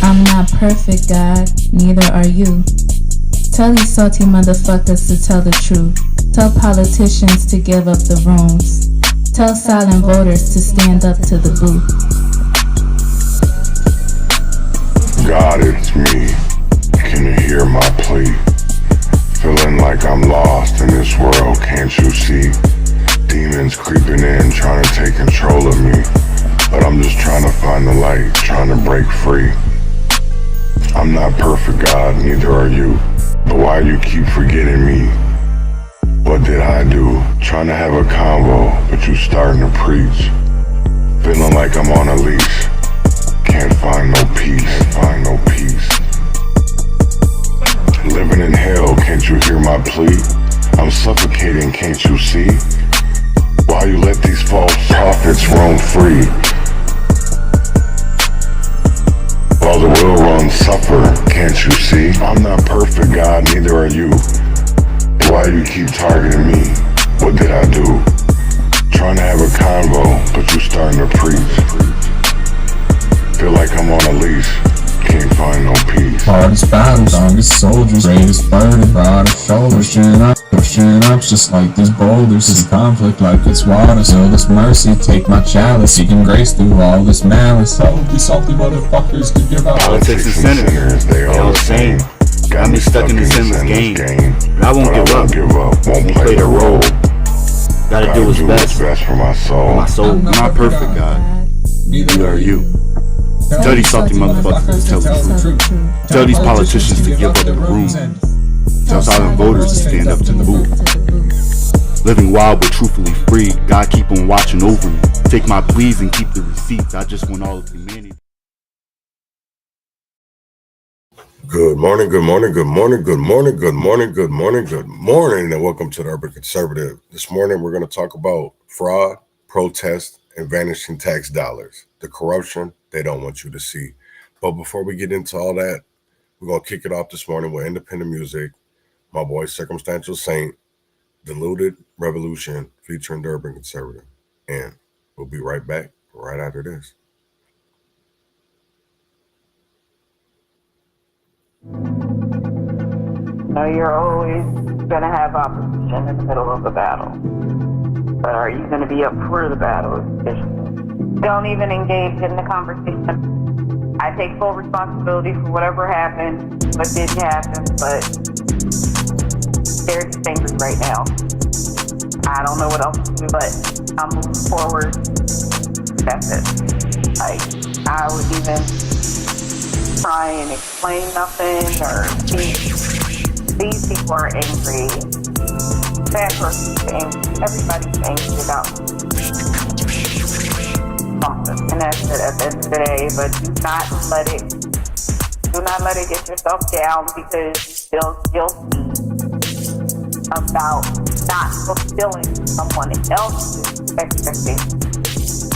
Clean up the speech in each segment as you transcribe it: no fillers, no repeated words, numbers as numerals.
I'm not perfect, God, neither are you. Tell these salty motherfuckers to tell the truth. Tell politicians to give up the rooms. Tell silent voters to stand up to the booth. God, it's me. Can you hear my plea? Feeling like I'm lost in this world, can't you see? Demons creeping in, trying to take control of me. But I'm just trying to find the light, trying to break free. I'm not perfect, God, neither are you. But why you keep forgetting me? What did I do? Trying to have a convo, but you starting to preach. Feeling like I'm on a leash. Can't find no peace, find no peace. Living in hell, can't you hear my plea? I'm suffocating, can't you see? Why you let these false prophets roam free? While the will run suffer, can't you see? I'm not perfect, God, neither are you. Why you keep targeting me? What did I do? Trying to have a convo, but you starting to preach. Feel like I'm on a leash, can't find no peace. Hardest battles, strongest soldiers, greatest burden, broadest shoulders, pushing up just like these boulders. This conflict like it's water, still this mercy, take my chalice, seeking grace through all this malice. All of these salty motherfuckers could give out. Politics and sinners, they all the same. Got me stuck in this endless game. But I won't give up, won't play the role. Gotta do what's best for my soul. I'm not perfect, God, neither are you. Tell these salty motherfuckers to tell the truth. Tell these politicians to give up the room. Tell silent voters to stand up to the booth. Living wild but truthfully free. God keep on watching over me. Take my pleas and keep the receipts. I just want all of humanity. Good morning, and welcome to the Urban Conservative. This morning we're going to talk about fraud, protest, and vanishing tax dollars. The corruption they don't want you to see. But before we get into all that, we're going to kick it off this morning with independent music. My boy Circumstantial Saint, Diluted Revolution, featuring the Urban Conservative. And we'll be right back right after this. So you're always going to have opposition in the middle of the battle. But are you going to be up for the battle? Don't even engage in the conversation. I take full responsibility for whatever happened, what didn't happen, but they're just angry right now. I don't know what else to do, but I'm moving forward. That's it. I would even try and explain nothing or these people are angry. That person's angry. Everybody's angry about something. And that's it at the end of the day. But do not let it get yourself down because you feel guilty about not fulfilling someone else's expectations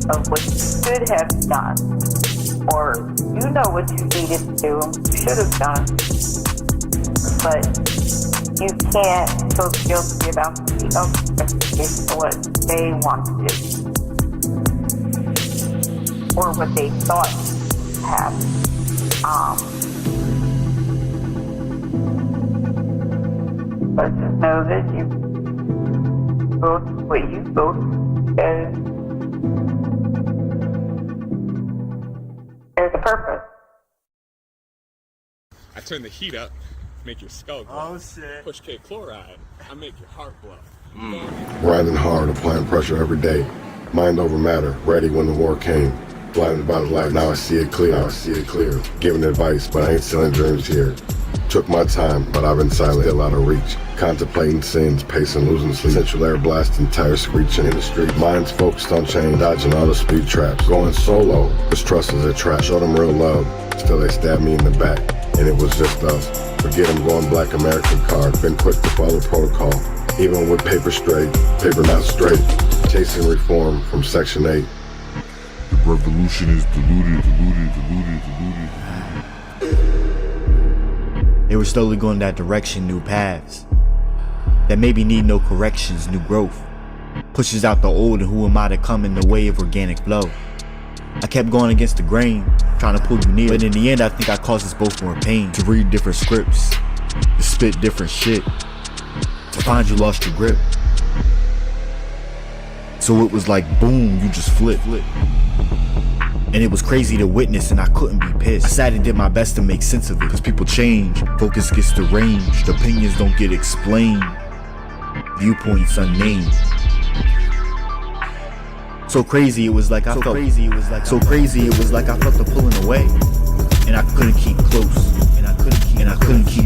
of what you should have done. Or you know what you needed to do and you should have done. But you can't feel guilty about the else's expectations of what they wanted or what they thought to have. But just know that you go through what you go through because there's a purpose. I turn the heat up, make your skull glow. Oh shit. Push K chloride, I make your heart blow. Grinding hard, applying pressure every day. Mind over matter, ready when the war came. Blinded by the light, now I see it clear. Giving advice, but I ain't selling dreams here. Took my time, but I've been silent, still out of reach. Contemplating sins, pacing, losing sleep. Central air blasting, tires screeching in the street. Minds focused on change, dodging all the speed traps. Going solo, this trust is a trap. Show them real love, still they stabbed me in the back. And it was just us. Forget them going black American card. Been quick to follow protocol. Even with paper straight, paper not straight. Chasing reform from Section 8. The revolution is diluted. They were slowly going that direction, new paths that maybe need no corrections, new growth. pushes out the old, and who am I to come in the way of organic flow? I kept going against the grain, trying to pull you near, but in the end I think I caused us both more pain. To read different scripts, to spit different shit, to find you lost your grip. So it was like boom, you just flip. And it was crazy to witness, and I couldn't be pissed. I sat and did my best to make sense of it, cause people change, focus gets deranged, opinions don't get explained, viewpoints unnamed. So crazy it was like I felt the pulling away, and I couldn't keep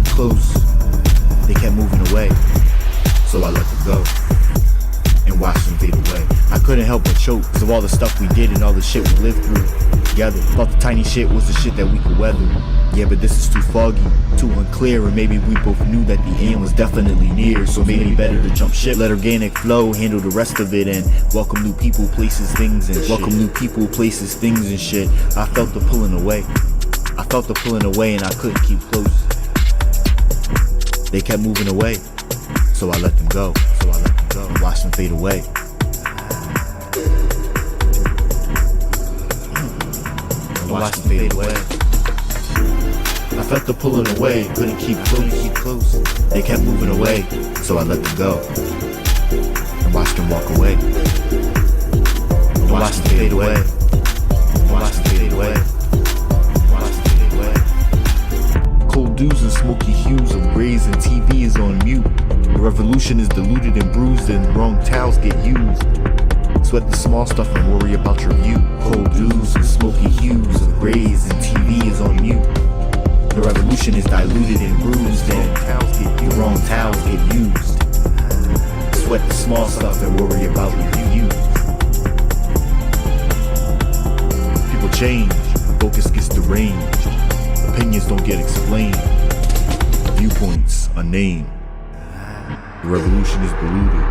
close. They kept moving away, so I let them go and watched them fade away. I couldn't help but choke, cause of all the stuff we did and all the shit we lived through together. Thought the tiny shit was the shit that we could weather. Yeah, but this is too foggy, too unclear, and maybe we both knew that the end was definitely near. So maybe better to jump ship, let organic flow handle the rest of it, and welcome new people, places, things, and shit. I felt the pulling away. And I couldn't keep close. They kept moving away, so I let them go. And watch them fade away. I felt the pulling away, couldn't keep close. They kept moving away, so I let them go and watched them walk away. And watched them fade away. Cold dews and smoky hues of grays, and TV is on mute. The revolution is diluted and bruised, and wrong towels get used. Sweat the small stuff and worry about your view. Cold dews and smoky hues of grays, and TV is on mute. The revolution is diluted and bruised, and the wrong towels get used. Sweat the small stuff and worry about your view. People change, focus gets deranged, opinions don't get explained, viewpoints unnamed. The revolution is diluted.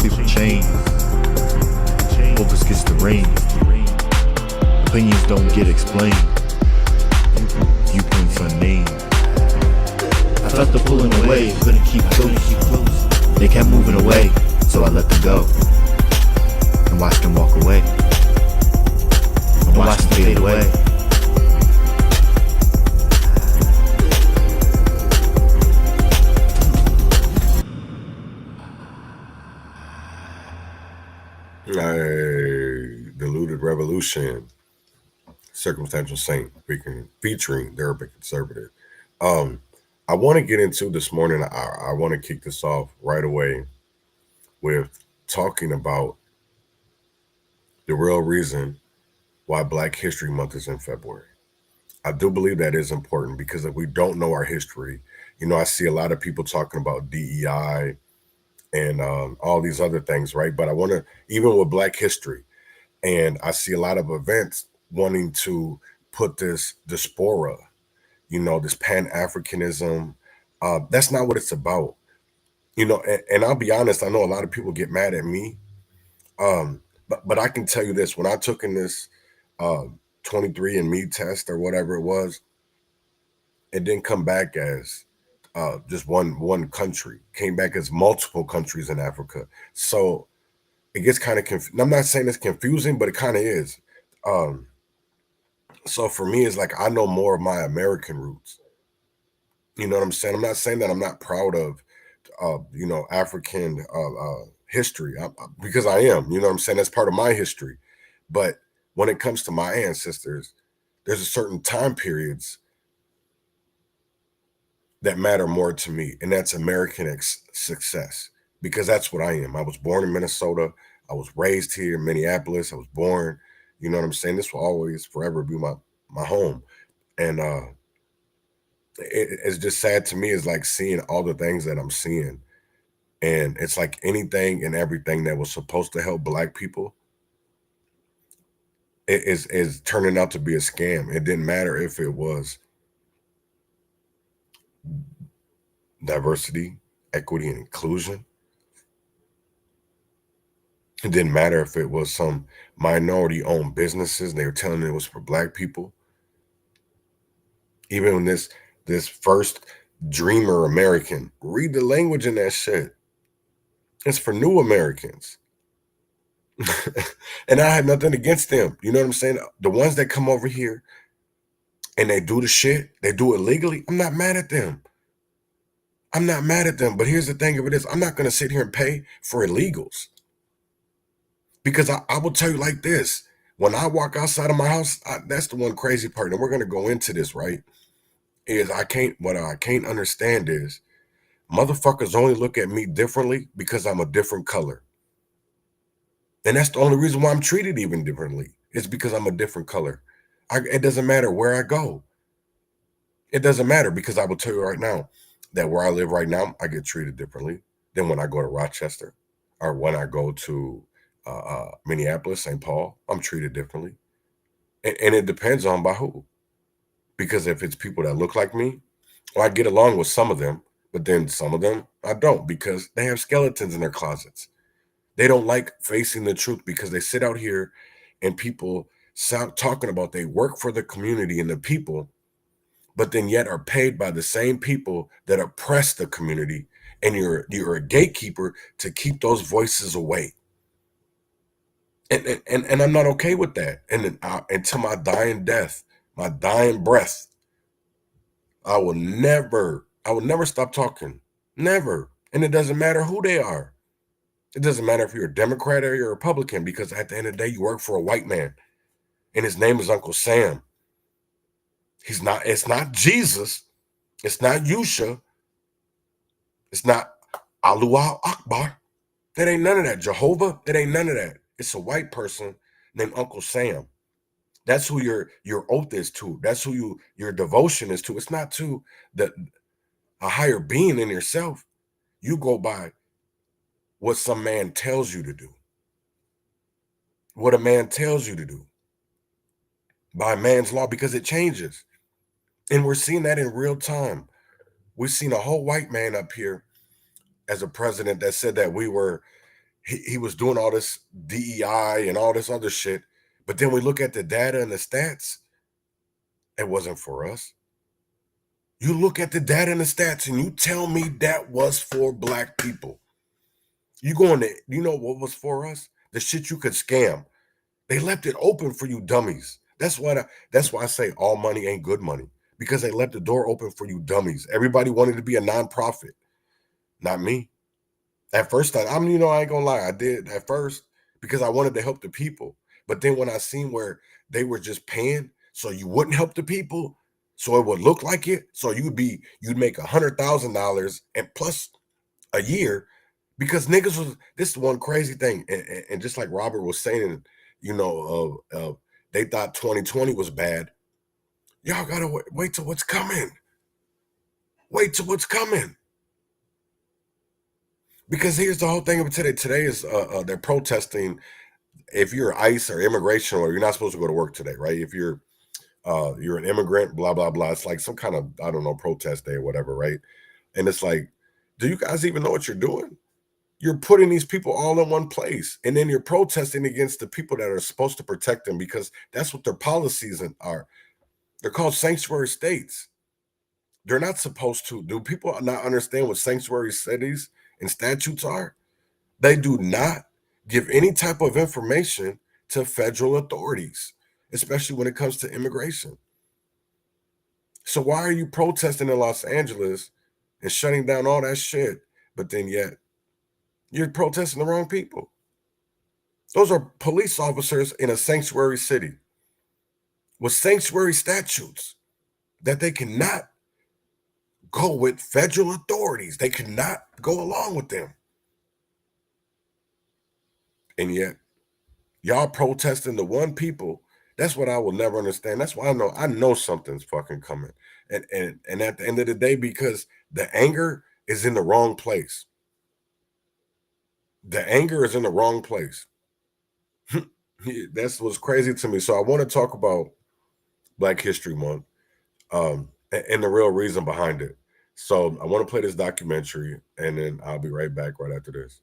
People change, focus gets deranged, opinions don't get explained, viewpoints unnamed. I felt the pulling away, couldn't keep close. They kept moving away, so I let them go and watched them walk away. And watched them fade away. Deluded Revolution, Circumstantial Saint, featuring the Urban Conservative. I want to get into this morning. I want to kick this off right away with talking about the real reason why Black History Month is in February. I do believe that is important, because if we don't know our history, I see a lot of people talking about DEI and all these other things, right? But I want to, even with Black history, and I see a lot of events wanting to put this diaspora, this Pan-Africanism. That's not what it's about. And I'll be honest, I know a lot of people get mad at me. But I can tell you this, when I took in this 23andMe test or whatever it was, it didn't come back as just one country. Came back as multiple countries in Africa. So it gets kind of confusing. I'm not saying it's confusing, but it kind of is. So for me, it's like I know more of my American roots. You know what I'm saying? I'm not saying that I'm not proud of, African history, because I am. You know what I'm saying? That's part of my history. But when it comes to my ancestors, there's a certain time periods that matter more to me, and that's American success, because that's what I am. I was born in Minnesota. I was raised here in Minneapolis. I was born, you know what I'm saying? This will always forever be my home. And it's just sad to me, is like seeing all the things that I'm seeing. And it's like anything and everything that was supposed to help Black people is turning out to be a scam. It didn't matter if it was diversity, equity, and inclusion. It didn't matter if it was some minority-owned businesses and they were telling it was for black people. Even when this first Dreamer American, read the language in that shit. It's for new Americans. And I had nothing against them. You know what I'm saying? The ones that come over here and they do the shit, they do it legally. I'm not mad at them. I'm not mad at them. But here's the thing of it is, I'm not going to sit here and pay for illegals. Because I will tell you like this. When I walk outside of my house, that's the one crazy part. And we're going to go into this, right? What I can't understand is motherfuckers only look at me differently because I'm a different color. And that's the only reason why I'm treated even differently. It's because I'm a different color. It doesn't matter where I go. It doesn't matter because I will tell you right now that where I live right now, I get treated differently than when I go to Rochester or when I go to Minneapolis, St. Paul. I'm treated differently. And it depends on by who. Because if it's people that look like me, well, I get along with some of them, but then some of them I don't because they have skeletons in their closets. They don't like facing the truth because they sit out here and people sound talking about they work for the community and the people, but then yet are paid by the same people that oppress the community, and you're a gatekeeper to keep those voices away. And I'm not okay with that. And until my dying death, my dying breath, I will never stop talking. Never. And it doesn't matter who they are. It doesn't matter if you're a Democrat or you're a Republican, because at the end of the day, you work for a white man. And his name is Uncle Sam. It's not Jesus. It's not Yusha. It's not Allah Akbar. That ain't none of that. Jehovah, it ain't none of that. It's a white person named Uncle Sam. That's who your oath is to. That's who your devotion is to. It's not to a higher being in yourself. You go by what some man tells you to do. What a man tells you to do. By man's law, because it changes. And we're seeing that in real time. We've seen a whole white man up here as a president that said that he was doing all this DEI and all this other shit. But then we look at the data and the stats. It wasn't for us. You look at the data and the stats and you tell me that was for black people. You know what was for us? The shit you could scam. They left it open for you dummies. That's why I say all money ain't good money, because they left the door open for you dummies. Everybody wanted to be a nonprofit. Not me. At first, I ain't gonna lie. I did at first because I wanted to help the people. But then when I seen where they were just paying so you wouldn't help the people, so it would look like it, so you'd make $100,000 and plus a year, because niggas was, this is one crazy thing, and just like Robert was saying, they thought 2020 was bad. Y'all gotta wait till what's coming. Wait till what's coming. Because here's the whole thing of today. Today is they're protesting. If you're ICE or immigration, or you're not supposed to go to work today, right? If you're an immigrant, blah blah blah. It's like some kind of, I don't know, protest day or whatever, right? And it's like, do you guys even know what you're doing? You're putting these people all in one place, and then you're protesting against the people that are supposed to protect them, because that's what their policies are. They're called sanctuary states. They're not supposed to. Do people not understand what sanctuary cities and statutes are? They do not give any type of information to federal authorities, especially when it comes to immigration. So why are you protesting in Los Angeles and shutting down all that shit, but then yet you're protesting the wrong people? Those are police officers in a sanctuary city with sanctuary statutes that they cannot go with federal authorities. They cannot go along with them. And yet, y'all protesting the one people. That's what I will never understand. That's why I know something's fucking coming. And at the end of the day, because the anger is in the wrong place. The anger is in the wrong place. That's what's crazy to me. So I want to talk about Black History Month, and the real reason behind it. So I want to play this documentary, and then I'll be right back right after this.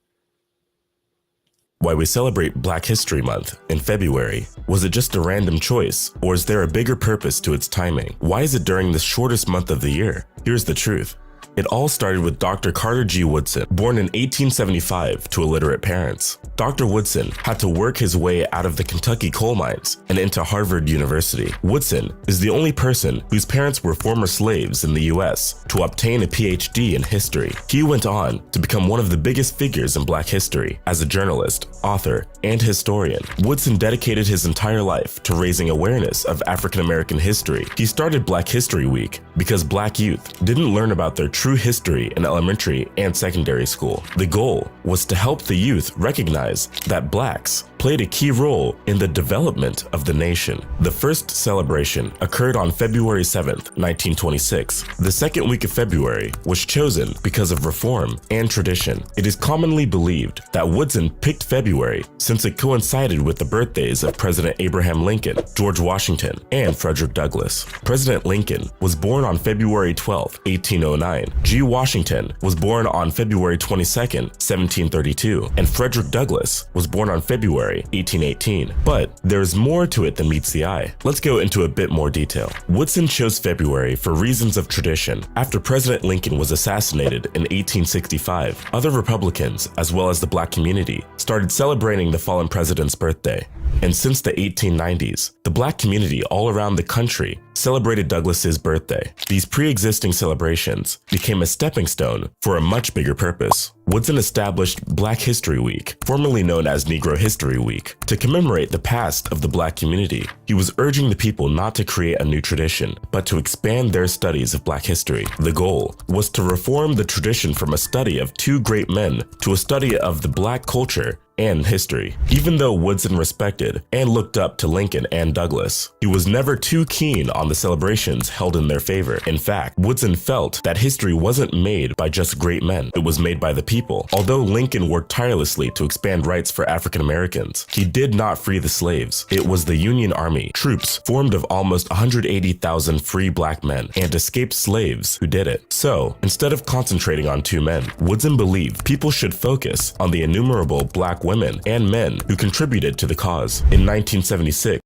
why we celebrate Black History Month in February. Was it just a random choice, or is there a bigger purpose to its timing? Why is it during the shortest month of the year? Here's the truth. It all started with Dr. Carter G. Woodson, born in 1875 to illiterate parents. Dr. Woodson had to work his way out of the Kentucky coal mines and into Harvard University. Woodson is the only person whose parents were former slaves in the US to obtain a PhD in history. He went on to become one of the biggest figures in Black history as a journalist, author, and historian. Woodson dedicated his entire life to raising awareness of African American history. He started Black History Week because Black youth didn't learn about their true history in elementary and secondary school. The goal was to help the youth recognize that Blacks played a key role in the development of the nation. The first celebration occurred on February 7th, 1926. The second week of February was chosen because of reform and tradition. It is commonly believed that Woodson picked February since it coincided with the birthdays of President Abraham Lincoln, George Washington, and Frederick Douglass. President Lincoln was born on February 12, 1809. G. Washington was born on February 22, 1732, and Frederick Douglass was born on February 1818. But there's more to it than meets the eye. Let's go into a bit more detail. Woodson chose February for reasons of tradition. After President Lincoln was assassinated in 1865, other Republicans, as well as the Black community, started celebrating the fallen president's birthday. And since the 1890s, the Black community all around the country celebrated Douglass's birthday. These pre-existing celebrations became a stepping stone for a much bigger purpose. Woodson established Black History Week, formerly known as Negro History Week, to commemorate the past of the Black community. He was urging the people not to create a new tradition, but to expand their studies of Black history. The goal was to reform the tradition from a study of two great men to a study of the Black culture and history. Even though Woodson respected and looked up to Lincoln and Douglass, he was never too keen on the celebrations held in their favor. In fact, Woodson felt that history wasn't made by just great men, it was made by the people. Although Lincoln worked tirelessly to expand rights for African Americans, he did not free the slaves. It was the Union Army, troops formed of almost 180,000 free Black men and escaped slaves who did it. So, instead of concentrating on two men, Woodson believed people should focus on the innumerable Black women and men who contributed to the cause. In 1976,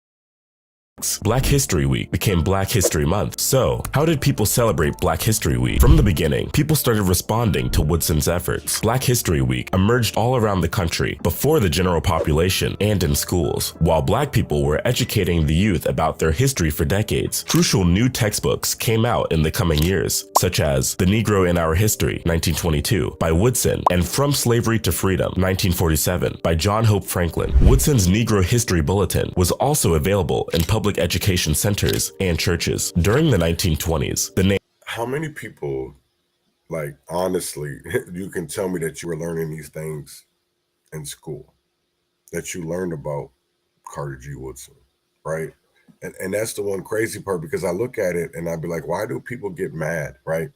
Black History Week became Black History Month. So, how did people celebrate Black History Week? From the beginning, people started responding to Woodson's efforts. Black History Week emerged all around the country, before the general population and in schools. While Black people were educating the youth about their history for decades, crucial new textbooks came out in the coming years, such as The Negro in Our History, 1922, by Woodson, and From Slavery to Freedom, 1947, by John Hope Franklin. Woodson's Negro History Bulletin was also available in public education centers and churches. During the 1920s, the name... How many people, like, honestly, you can tell me that you were learning these things in school, that you learned about Carter G. Woodson, right? And that's the one crazy part, because I look at it and I'd be like, why do people get mad, right?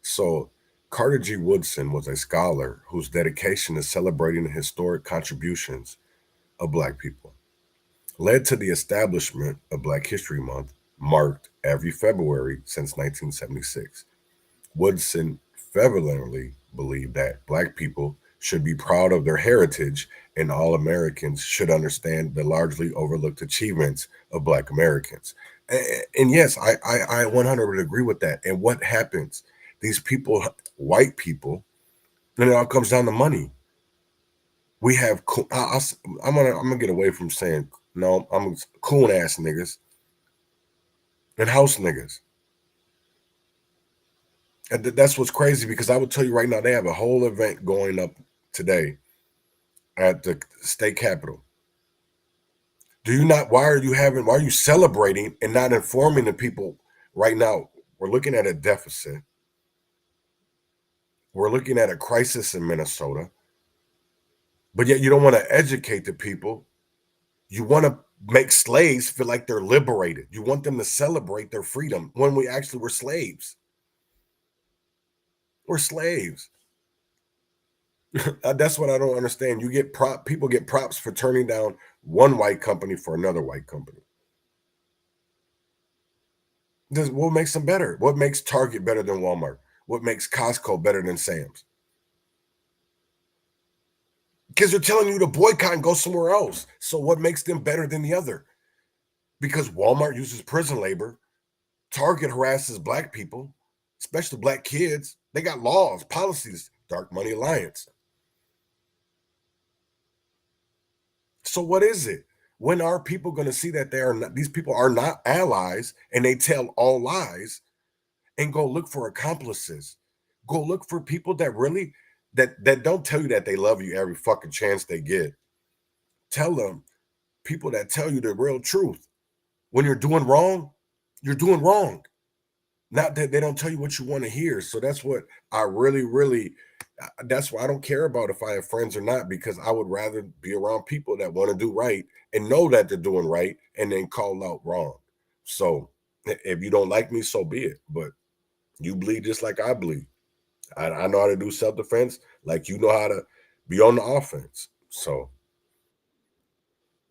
So Carter G. Woodson was a scholar whose dedication to celebrating the historic contributions of Black people led to the establishment of Black History Month, marked every February since 1976. Woodson fervently believed that Black people should be proud of their heritage and all Americans should understand the largely overlooked achievements of Black Americans. And yes, I 100% agree with that. And what happens? These people, white people, then it all comes down to money. We have, I'm gonna get away from saying, no, I'm coon ass niggas and house niggas. And that's what's crazy, because I would tell you right now, they have a whole event going up today at the state capitol. Why are you celebrating and not informing the people right now? We're looking at a deficit. We're looking at a crisis in Minnesota, but yet you don't want to educate the people. You want to make slaves feel like they're liberated. You want them to celebrate their freedom when we actually were slaves. We're slaves. That's what I don't understand. People get props for turning down one white company for another white company. What makes them better? What makes Target better than Walmart? What makes Costco better than Sam's? Because they're telling you to boycott and go somewhere else. So what makes them better than the other? Because Walmart uses prison labor, Target harasses black people, especially black kids. They got laws, policies, Dark Money Alliance. So what is it? When are people going to see that these people are not allies and they tell all lies, and go look for accomplices? Go look for people that really that don't tell you that they love you every fucking chance they get. Tell them people that tell you the real truth. When you're doing wrong, you're doing wrong. Not that they don't tell you what you want to hear. So that's what I really, that's why I don't care about if I have friends or not, because I would rather be around people that want to do right and know that they're doing right and then call out wrong. So if you don't like me, so be it. But you bleed just like I bleed. I know how to do self-defense like you know how to be on the offense. So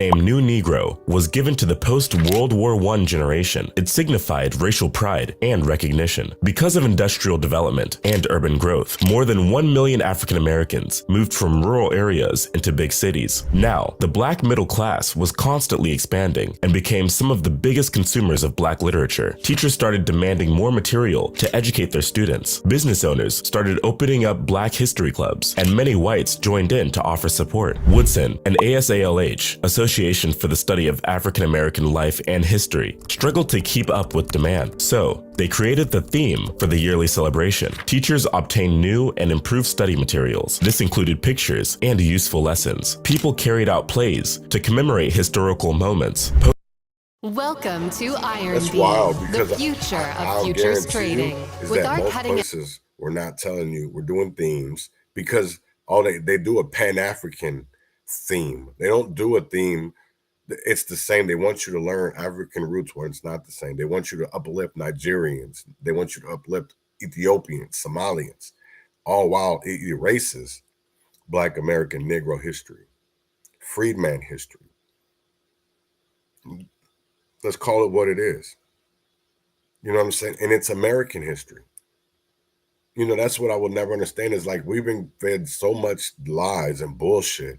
The name New Negro was given to the post-World War I generation. It signified racial pride and recognition. Because of industrial development and urban growth, more than 1 million African Americans moved from rural areas into big cities. Now, the black middle class was constantly expanding and became some of the biggest consumers of black literature. Teachers started demanding more material to educate their students. Business owners started opening up black history clubs, and many whites joined in to offer support. Woodson and ASALH, Association for the Study of African American Life and History, struggled to keep up with demand. So, they created the theme for the yearly celebration. Teachers obtained new and improved study materials. This included pictures and useful lessons. People carried out plays to commemorate historical moments. Welcome to Iron that's Beam, wild, the because future I'll of futures guarantee trading. is With that our most cutting places we're not telling you we're doing themes, because all they do a Pan-African theme. They don't do a theme. It's the same. They want you to learn African roots when it's not the same. They want you to uplift Nigerians. They want you to uplift Ethiopians, Somalians, all while it erases Black American Negro history, freedman history. Let's call it what it is. You know what I'm saying? And it's American history. You know, that's what I will never understand, is like we've been fed so much lies and bullshit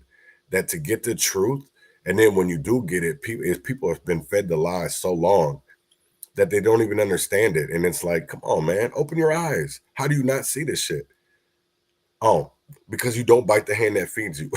that to get the truth, and then when you do get it, people have been fed the lies so long that they don't even understand it. And it's like, come on, man, open your eyes. How do you not see this shit? Oh, because you don't bite the hand that feeds you.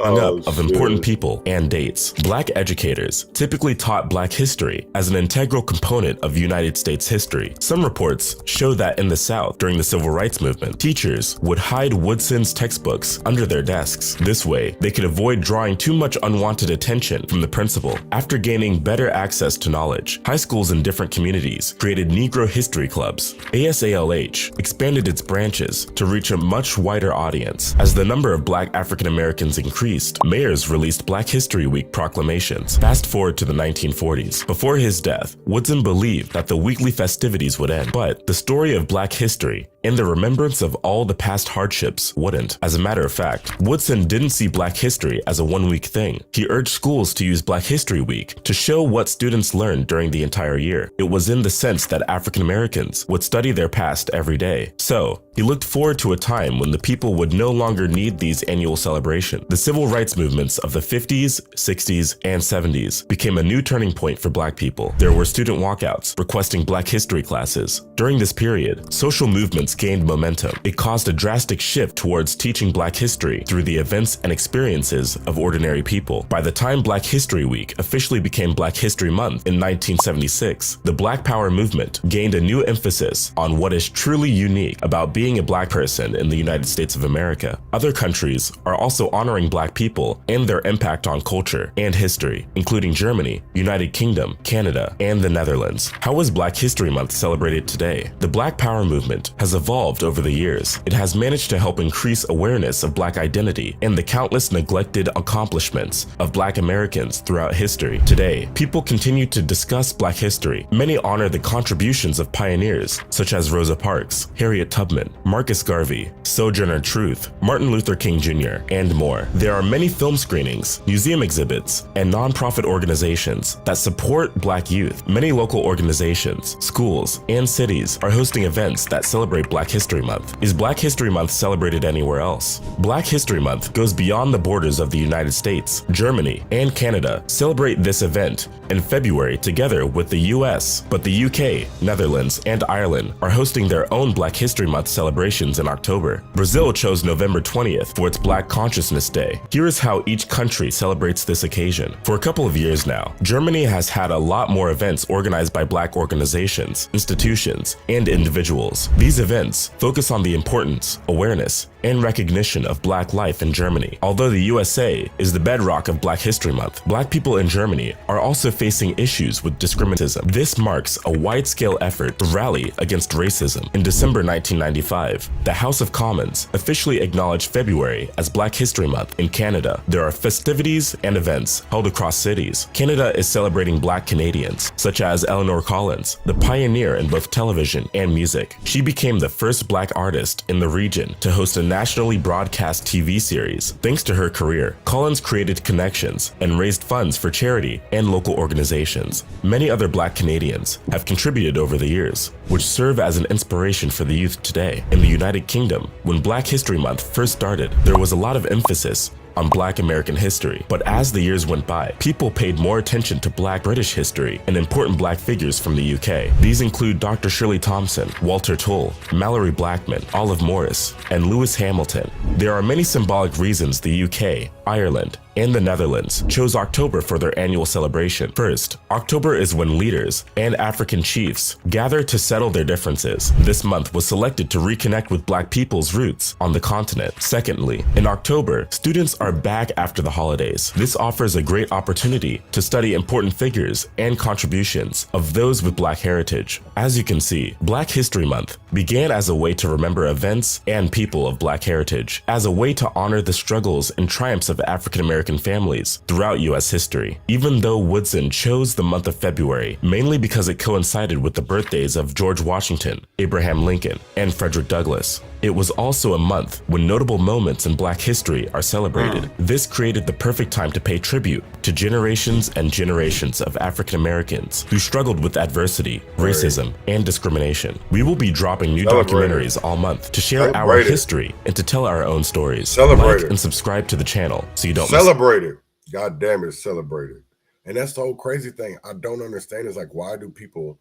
Up of important people and dates. Black educators typically taught Black history as an integral component of United States history. Some reports show that in the South, during the Civil Rights Movement, teachers would hide Woodson's textbooks under their desks. This way, they could avoid drawing too much unwanted attention from the principal. After gaining better access to knowledge, high schools in different communities created Negro history clubs. ASALH expanded its branches to reach a much wider audience. As the number of Black African Americans increased, mayors released Black History Week proclamations. Fast forward to the 1940s. Before his death, Woodson believed that the weekly festivities would end, but the story of Black history and the remembrance of all the past hardships wouldn't. As a matter of fact, Woodson didn't see Black history as a one-week thing. He urged schools to use Black History Week to show what students learned during the entire year. It was in the sense that African Americans would study their past every day. So, he looked forward to a time when the people would no longer need these annual celebrations. The civil rights movements of the 50s, 60s, and 70s became a new turning point for Black people. There were student walkouts requesting Black history classes. During this period, social movements gained momentum. It caused a drastic shift towards teaching Black history through the events and experiences of ordinary people. By the time Black History Week officially became Black History Month in 1976, the Black Power movement gained a new emphasis on what is truly unique about being a Black person in the United States of America. Other countries are also honoring Black people and their impact on culture and history, including Germany, United Kingdom, Canada, and the Netherlands. How is Black History Month celebrated today? The Black Power movement has evolved over the years. It has managed to help increase awareness of Black identity and the countless neglected accomplishments of Black Americans throughout history. Today, people continue to discuss Black history. Many honor the contributions of pioneers such as Rosa Parks, Harriet Tubman, Marcus Garvey, Sojourner Truth, Martin Luther King Jr., and more. There are many film screenings, museum exhibits, and nonprofit organizations that support Black youth. Many local organizations, schools, and cities are hosting events that celebrate celebrate Black History Month. Is Black History Month celebrated anywhere else? Black History Month goes beyond the borders of the United States. Germany and Canada celebrate this event in February together with the US, but the UK, Netherlands, and Ireland are hosting their own Black History Month celebrations in October. Brazil chose November 20th for its Black Consciousness Day. Here is how each country celebrates this occasion. For a couple of years now, Germany has had a lot more events organized by Black organizations, institutions, and individuals. These events focus on the importance, awareness, and recognition of Black life in Germany. Although the USA is the bedrock of Black History Month, Black people in Germany are also facing issues with discrimination. This marks a wide-scale effort to rally against racism. In December 1995, the House of Commons officially acknowledged February as Black History Month. In Canada, there are festivities and events held across cities. Canada is celebrating Black Canadians, such as Eleanor Collins, the pioneer in both television and music. She became the first Black artist in the region to host a nationally broadcast TV series. Thanks to her career, Collins created connections and raised funds for charity and local organizations. Many other Black Canadians have contributed over the years, which serve as an inspiration for the youth today. In the United Kingdom, when Black History Month first started, there was a lot of emphasis on Black American history, but as the years went by, people paid more attention to Black British history and important Black figures from the UK. These include Dr. Shirley Thompson, Walter Tull, Mallory Blackman, Olive Morris, and Lewis Hamilton. There are many symbolic reasons the UK, Ireland, and the Netherlands chose October for their annual celebration. First, October is when leaders and African chiefs gather to settle their differences. This month was selected to reconnect with Black people's roots on the continent. Secondly, in October, students are back after the holidays. This offers a great opportunity to study important figures and contributions of those with Black heritage. As you can see, Black History Month began as a way to remember events and people of Black heritage, as a way to honor the struggles and triumphs of African American families throughout U.S. history. Even though Woodson chose the month of February mainly because it coincided with the birthdays of George Washington, Abraham Lincoln, and Frederick Douglass, it was also a month when notable moments in Black history are celebrated. This created the perfect time to pay tribute to generations and generations of African Americans who struggled with adversity, racism, and discrimination. We will be dropping new documentaries all month to share our history and to tell our own stories. Like and subscribe to the channel so you don't celebrate it. God damn it, celebrate it. And that's the whole crazy thing I don't understand is like, why do people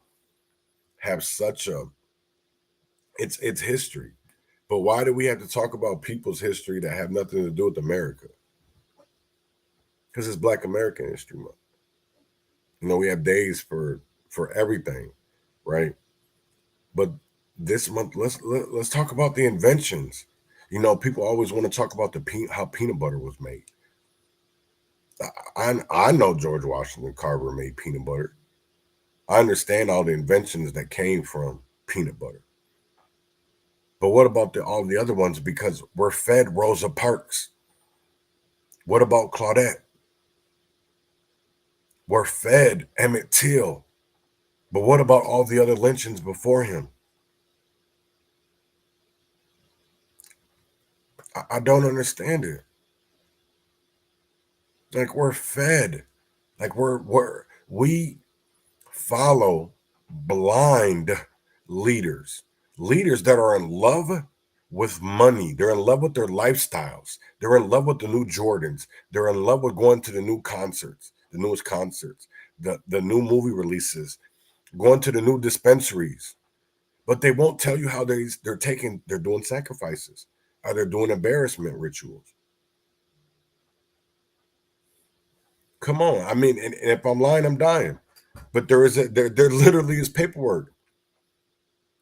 have such a, it's history. But why do we have to talk about people's history that have nothing to do with America? Because it's Black American History Month. You know, we have days for everything, right? But this month, let's talk about the inventions. You know, people always want to talk about how peanut butter was made. I know George Washington Carver made peanut butter. I understand all the inventions that came from peanut butter. But what about all the other ones? Because we're fed Rosa Parks. What about Claudette? We're fed Emmett Till. But what about all the other lynchings before him? I don't understand it. Like we're fed. Like we follow blind leaders. Leaders that are in love with money. They're in love with their lifestyles. They're in love with the new Jordans. They're in love with going to the new concerts, the newest concerts, the new movie releases, going to the new dispensaries. But they won't tell you how they're doing sacrifices, or they're doing embarrassment rituals. Come on. I mean, and if I'm lying, I'm dying. But there literally is paperwork.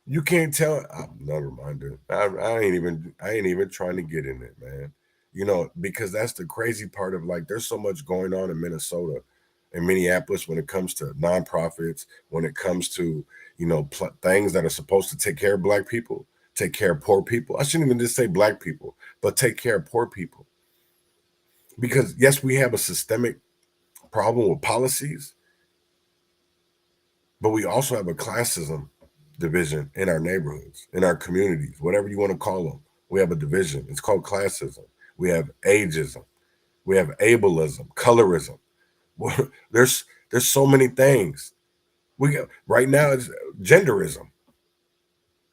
You can't tell. Never mind, dude. I ain't even trying to get in it, man. You know, because that's the crazy part of like, there's so much going on in Minnesota and Minneapolis when it comes to nonprofits, when it comes to, you know, things that are supposed to take care of Black people, take care of poor people. I shouldn't even just say Black people, but take care of poor people. Because yes, we have a systemic problem with policies, but we also have a classism division in our neighborhoods, in our communities, whatever you want to call them. We have a division. It's called classism. We have ageism. We have ableism, colorism. There's so many things. Right now it's genderism.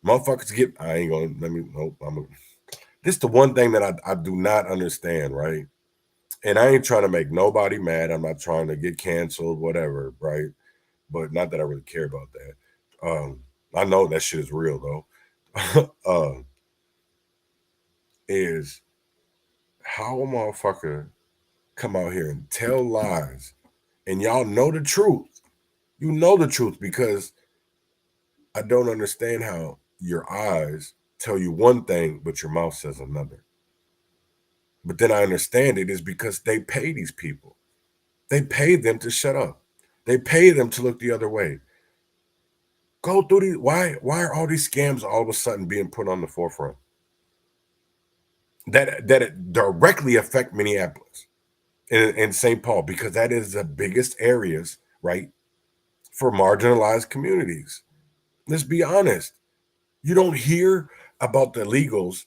Motherfuckers get, I ain't gonna, this is the one thing that I do not understand, right? And I ain't trying to make nobody mad. I'm not trying to get canceled, whatever, right? But not that I really care about that. I know that shit is real though. Is how a motherfucker come out here and tell lies, and y'all know the truth. You know the truth because I don't understand how your eyes tell you one thing, but your mouth says another. But then I understand it is because they pay these people. They pay them to shut up. They pay them to look the other way. Go through these. Why are all these scams all of a sudden being put on the forefront? That it directly affect Minneapolis and St. Paul, because that is the biggest areas, right, for marginalized communities. Let's be honest. You don't hear about the illegals,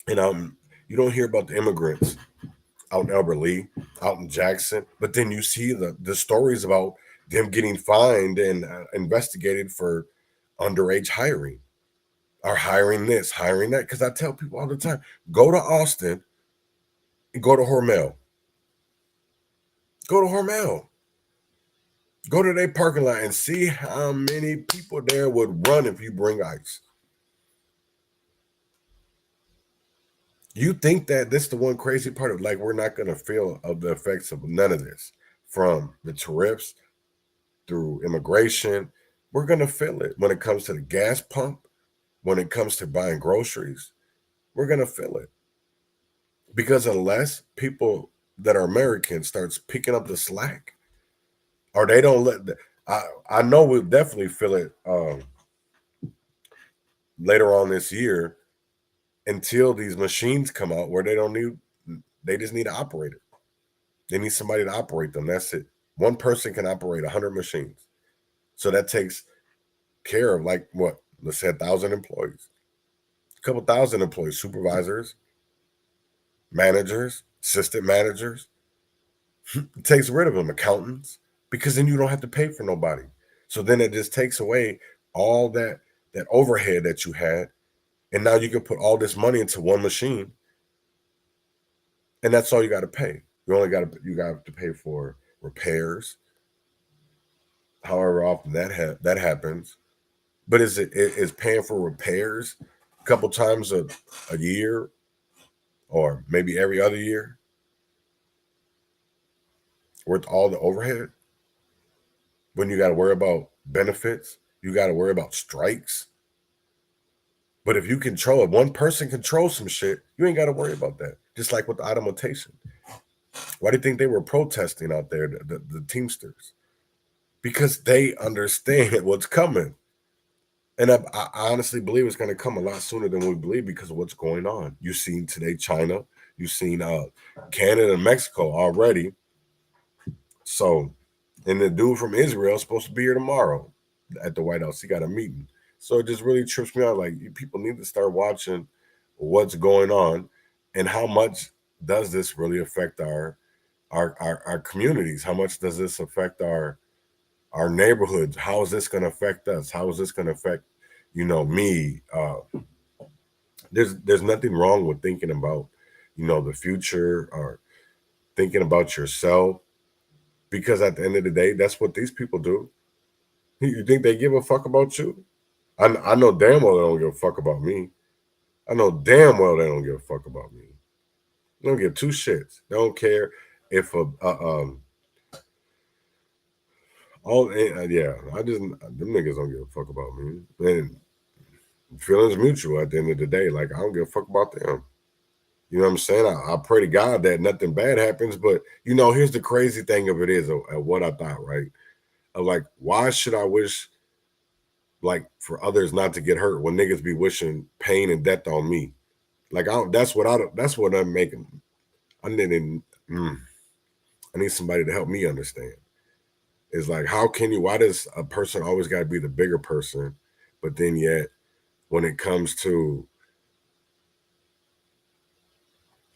and you don't hear about the immigrants out in Albert Lee, out in Jackson, but then you see the stories about them getting fined and investigated for underage hiring, or hiring this, hiring that. Because I tell people all the time, go to Austin, go to Hormel. Go to Hormel. Go to their parking lot and see how many people there would run if you bring ICE. You think that this is the one crazy part of, like, we're not going to feel of the effects of none of this, from the tariffs through immigration. We're going to feel it when it comes to the gas pump, when it comes to buying groceries. We're going to feel it. Because unless people that are American starts picking up the slack, or they don't I know we'll definitely feel it later on this year, until these machines come out where they just need to operate it. They need somebody to operate them. That's it. One person can operate 100 machines. So that takes care of, like, what? Let's say 1,000 employees. A couple thousand employees, supervisors, managers, assistant managers. It takes rid of them, accountants, because then you don't have to pay for nobody. So then it just takes away all that overhead that you had. And now you can put all this money into one machine, and that's all you got to pay. You got to pay for repairs, however often that happens. But is paying for repairs a couple times a year, or maybe every other year, worth all the overhead? When you got to worry about benefits, you got to worry about strikes. But if you control it, one person controls some shit, you ain't got to worry about that. Just like with the automation. Why do you think they were protesting out there, the Teamsters? Because they understand what's coming. And I honestly believe it's going to come a lot sooner than we believe because of what's going on. You've seen today China. You've seen Canada and Mexico already. So, and the dude from Israel is supposed to be here tomorrow at the White House. He got a meeting. So it just really trips me out. Like, people need to start watching what's going on and how much does this really affect our communities? How much does this affect our neighborhoods? How is this going to affect us? How is this going to affect, me? There's nothing wrong with thinking about, the future, or thinking about yourself, because at the end of the day, that's what these people do. You think they give a fuck about you? I know damn well they don't give a fuck about me. I know damn well they don't give a fuck about me. They don't give two shits. They don't care if them niggas don't give a fuck about me. And feelings mutual at the end of the day. Like, I don't give a fuck about them. You know what I'm saying? I pray to God that nothing bad happens. But, here's the crazy thing of it is, what I thought, right? Of, like, why should I wish, like, for others not to get hurt when niggas be wishing pain and death on me? Like, that's what I'm making. I need somebody to help me understand. It's like, why does a person always got to be the bigger person, but then yet when it comes to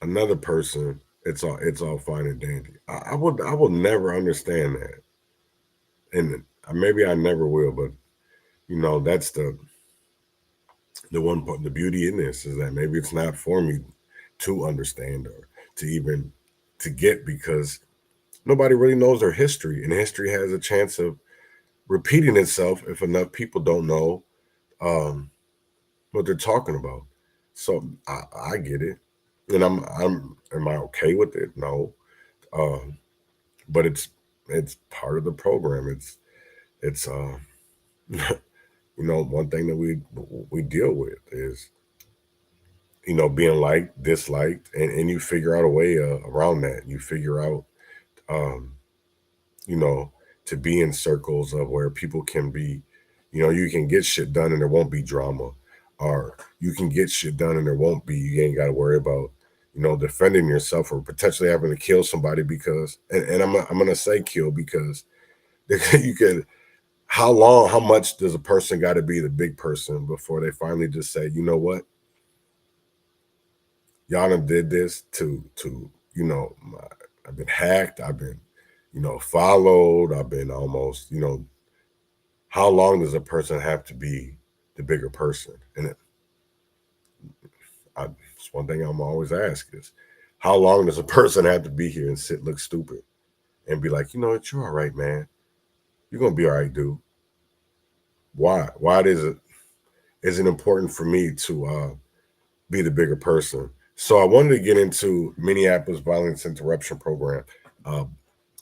another person, it's all fine and dandy. I will never understand that, and maybe I never will. But that's the beauty in this is that maybe it's not for me to understand or to even to get, because nobody really knows their history, and history has a chance of repeating itself if enough people don't know what they're talking about. So I get it, and am I okay with it? No, but it's part of the program. It's one thing that we deal with is being liked, disliked, and you figure out a way around that. You figure out you know, to be in circles of where people can be, you can get shit done and there won't be drama, or you can get shit done and you ain't got to worry about, defending yourself or potentially having to kill somebody because, and I'm going to say kill because you can, how much does a person got to be the big person before they finally just say, you know what? Y'all done did this to I've been hacked. I've been, followed. I've been almost, how long does a person have to be the bigger person? And it's one thing I'm always asked is, how long does a person have to be here and look stupid and be like, you know what, you're all right, man. You're going to be all right, dude. Why? Why is it important for me to be the bigger person? So I wanted to get into Minneapolis Violence Interruption Program,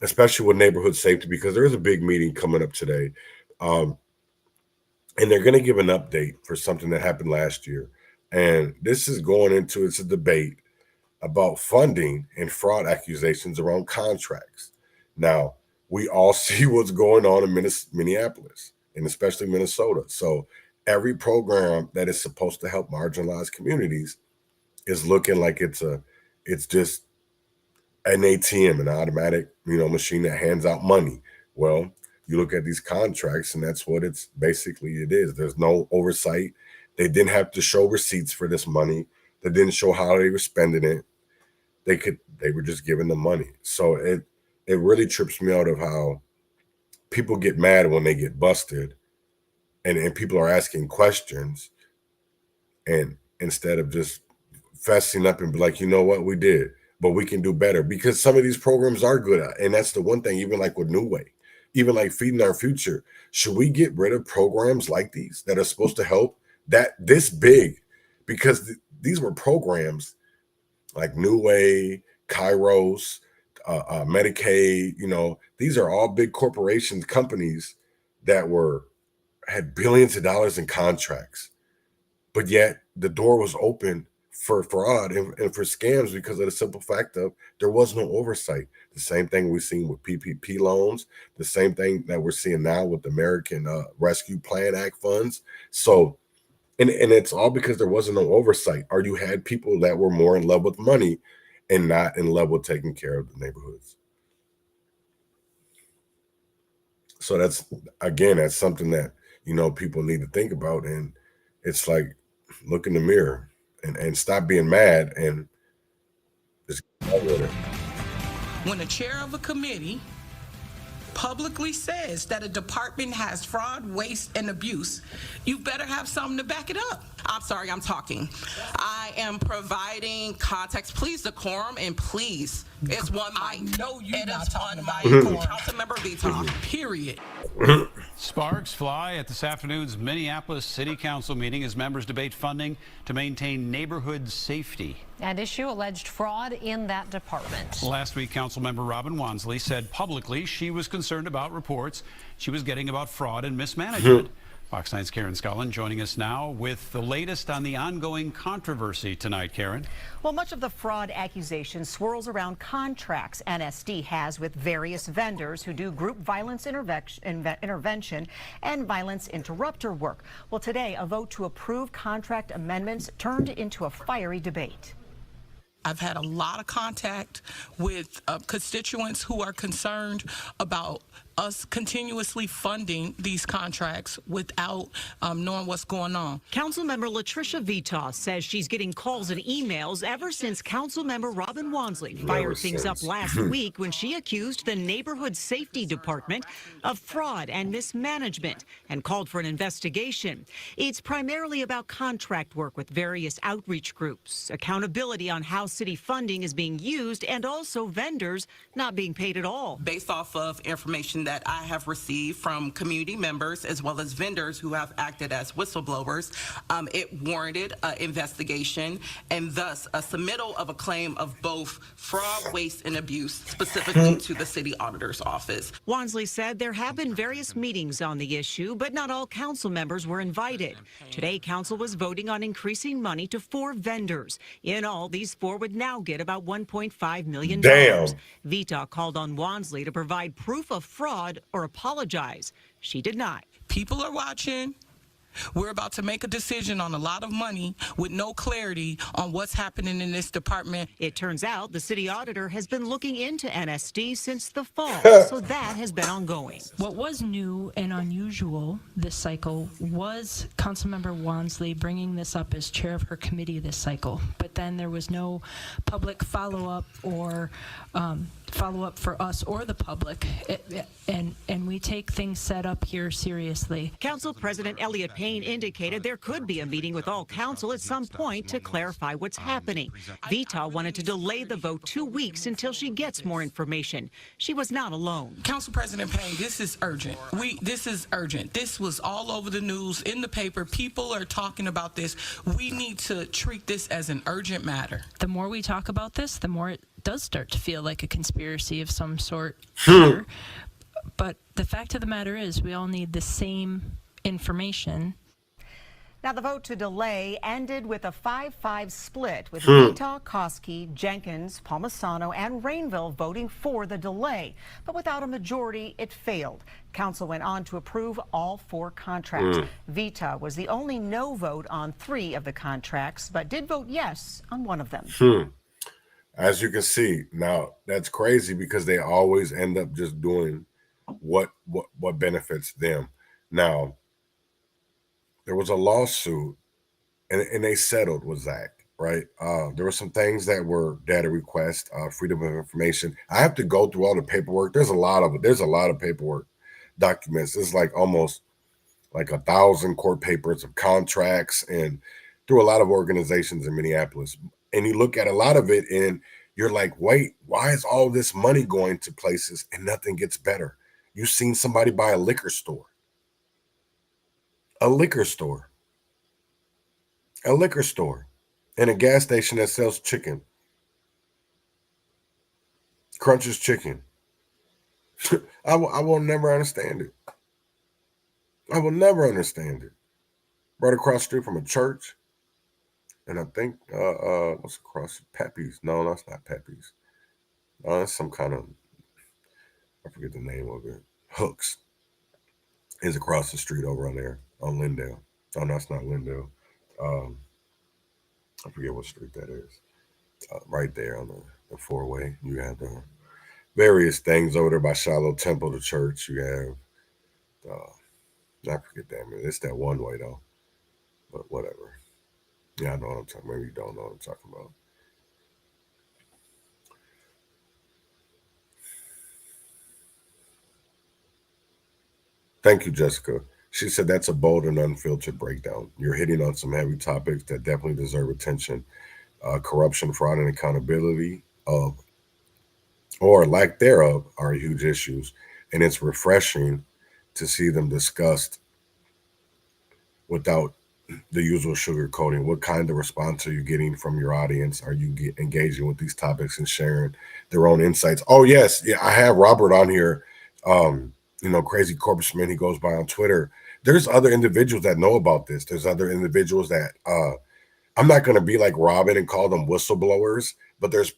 especially with neighborhood safety, because there is a big meeting coming up today. And they're going to give an update for something that happened last year. And this is it's a debate about funding and fraud accusations around contracts. Now, we all see what's going on in Minneapolis and especially Minnesota. So every program that is supposed to help marginalized communities is looking like it's just an ATM, an automatic, machine that hands out money. Well, you look at these contracts and that's what it is. There's no oversight. They didn't have to show receipts for this money. They didn't show how they were spending it. They were just giving the money. So it really trips me out of how people get mad when they get busted and people are asking questions, and instead of just fessing up and be like, you know what, we did, but we can do better, because some of these programs are good at, and that's the one thing, even like with New Way, even like Feeding Our Future, should we get rid of programs like these that are supposed to help that this big? Because these were programs like New Way, Kairos, Medicaid, these are all big corporations, companies that had billions of dollars in contracts, but yet the door was open for fraud and for scams because of the simple fact of there was no oversight. The same thing we've seen with PPP loans, the same thing that we're seeing now with the American Rescue Plan Act funds. So, and it's all because there wasn't no oversight, or you had people that were more in love with money and not in love with taking care of the neighborhoods. So that's something that, people need to think about. And it's like, look in the mirror and stop being mad and just get on with it. When the chair of a committee publicly says that a department has fraud, waste, and abuse, you better have something to back it up. I'm sorry, I'm talking. I am providing context. Please, decorum, and please, it's one mic. I know you're not talking about Councilmember Vito, period. Sparks fly at this afternoon's Minneapolis City Council meeting as members debate funding to maintain neighborhood safety and issue alleged fraud in that department. Last week, Councilmember Robin Wansley said publicly she was concerned about reports she was getting about fraud and mismanagement. Fox 9's Karen Scullin joining us now with the latest on the ongoing controversy tonight. Karen. Well, much of the fraud accusation swirls around contracts NSD has with various vendors who do group violence intervention and violence interrupter work. Well, today, a vote to approve contract amendments turned into a fiery debate. I've had a lot of contact with constituents who are concerned about us continuously funding these contracts without knowing what's going on. Councilmember Latricia Vitaw says she's getting calls and emails ever since Councilmember Robin Wansley fired things up last week when she accused the Neighborhood Safety Department of fraud and mismanagement and called for an investigation. It's primarily about contract work with various outreach groups, accountability on how city funding is being used, and also vendors not being paid at all. Based off of information that I have received from community members as well as vendors who have acted as whistleblowers, it warranted an investigation and thus a submittal of a claim of both fraud, waste, and abuse specifically to the city auditor's office. Wansley said there have been various meetings on the issue, but not all council members were invited. Today, council was voting on increasing money to 4 vendors. In all, these 4 would now get about $1.5 million. Damn. Vitaw called on Wansley to provide proof of fraud or apologize. She did not. People are watching. We're about to make a decision on a lot of money with no clarity on what's happening in this department. It turns out the city auditor has been looking into NSD since the fall, so that has been ongoing. What was new and unusual this cycle was Councilmember Wansley bringing this up as chair of her committee this cycle, but then there was no public follow-up or follow-up for us or the public, and we take things set up here seriously. Council President Elliott Payne indicated there could be a meeting with all council at some point to clarify what's happening. Vitaw wanted to delay the vote 2 weeks until she gets more information. She was not alone. Council President Payne, this is urgent. This is urgent. This was all over the news, in the paper. People are talking about this. We need to treat this as an urgent matter. The more we talk about this, the more it does start to feel like a conspiracy of some sort here. But the fact of the matter is we all need the same information. Now, the vote to delay ended with a 5-5 split, with Vitaw, Koski, Jenkins, Palmisano, and Rainville voting for the delay. But without a majority, it failed. Council went on to approve all 4 contracts. Vitaw was the only no vote on 3 of the contracts, but did vote yes on 1 of them. As you can see, now that's crazy because they always end up just doing what benefits them. Now, there was a lawsuit and they settled with Zach, right? There were some things that were data request, freedom of information. I have to go through all the paperwork. There's a lot of it. There's a lot of paperwork documents. It's like almost like 1,000 court papers of contracts and through a lot of organizations in Minneapolis. And you look at a lot of it and you're like, wait, why is all this money going to places and nothing gets better? You've seen somebody buy a liquor store. A liquor store, and a gas station that sells chicken, Crunch's chicken. I will never understand it. I will never understand it. Right across the street from a church, and I think what's across Pepe's? No, that's not Pepe's. That's some kind of, I forget the name of it. Hooks is across the street over on there. On Lindale. Oh, no, that's not Lindale. I forget what street that is. Right there on the 4-way. You have the various things over there by Shiloh Temple, the church. You have, I forget that. It's that one way, though. But whatever. Yeah, I know what I'm talking about. Maybe you don't know what I'm talking about. Thank you, Jessica. She said that's a bold and unfiltered breakdown. You're hitting on some heavy topics that definitely deserve attention. Corruption, fraud, and accountability or lack thereof are huge issues. And it's refreshing to see them discussed without the usual sugarcoating. What kind of response are you getting from your audience? Are you engaging with these topics and sharing their own insights? Oh, yes. Yeah, I have Robert on here. Crazy Corpusman, he goes by on Twitter. There's other individuals that know about this. There's other individuals that I'm not going to be like Robin and call them whistleblowers, but there's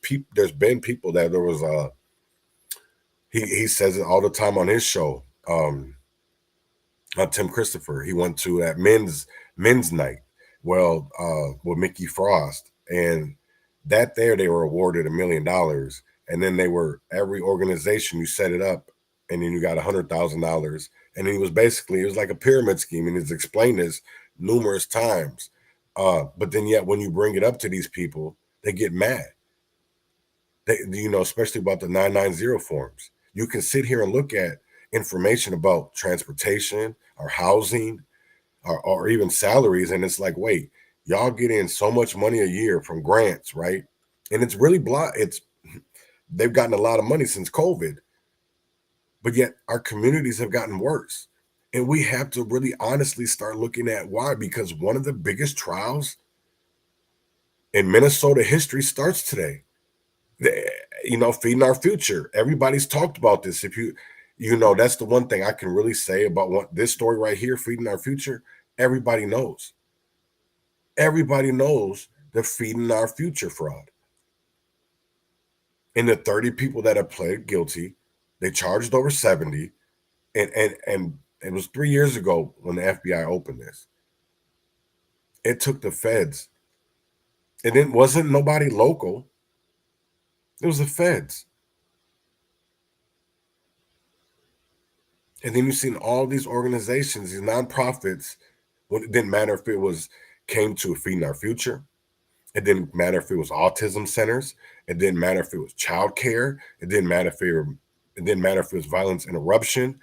been people that there was he says it all the time on his show. Tim Christopher, he went to that men's night, with Mickey Frost, and they were awarded $1 million, and then every organization you set it up and then you got $100,000. And it was like a pyramid scheme, and he's explained this numerous times. But then yet when you bring it up to these people, they get mad. They, especially about the 990 forms. You can sit here and look at information about transportation or housing or even salaries, and it's like, wait, y'all get in so much money a year from grants, right? And it's really they've gotten a lot of money since COVID, but yet our communities have gotten worse. And we have to really honestly start looking at why, because one of the biggest trials in Minnesota history starts today. Feeding our future. Everybody's talked about this. If that's the one thing I can really say about this story right here, feeding our future. Everybody knows. Everybody knows the feeding our future fraud. And the 30 people that have pled guilty, they charged over 70, and it was 3 years ago when the FBI opened this. It took the feds. And it wasn't nobody local. It was the feds. And then you've seen all these organizations, these nonprofits, when it didn't matter if it came to feeding our future. It didn't matter if it was autism centers. It didn't matter if it was childcare. It didn't matter if it was violence interruption,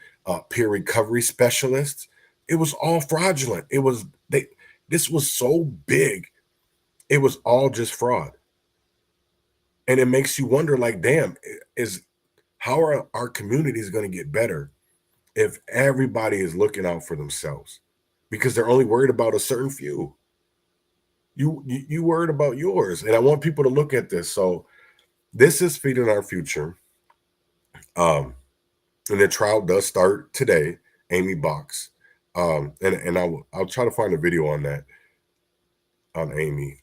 peer recovery specialists. It was all fraudulent. This was so big. It was all just fraud. And it makes you wonder, like, damn, how are our communities going to get better if everybody is looking out for themselves? Because they're only worried about a certain few. You worried about yours. And I want people to look at this. So this is Feeding Our Future. And the trial does start today, Amy Box. And I'll try to find a video on that, on Amy.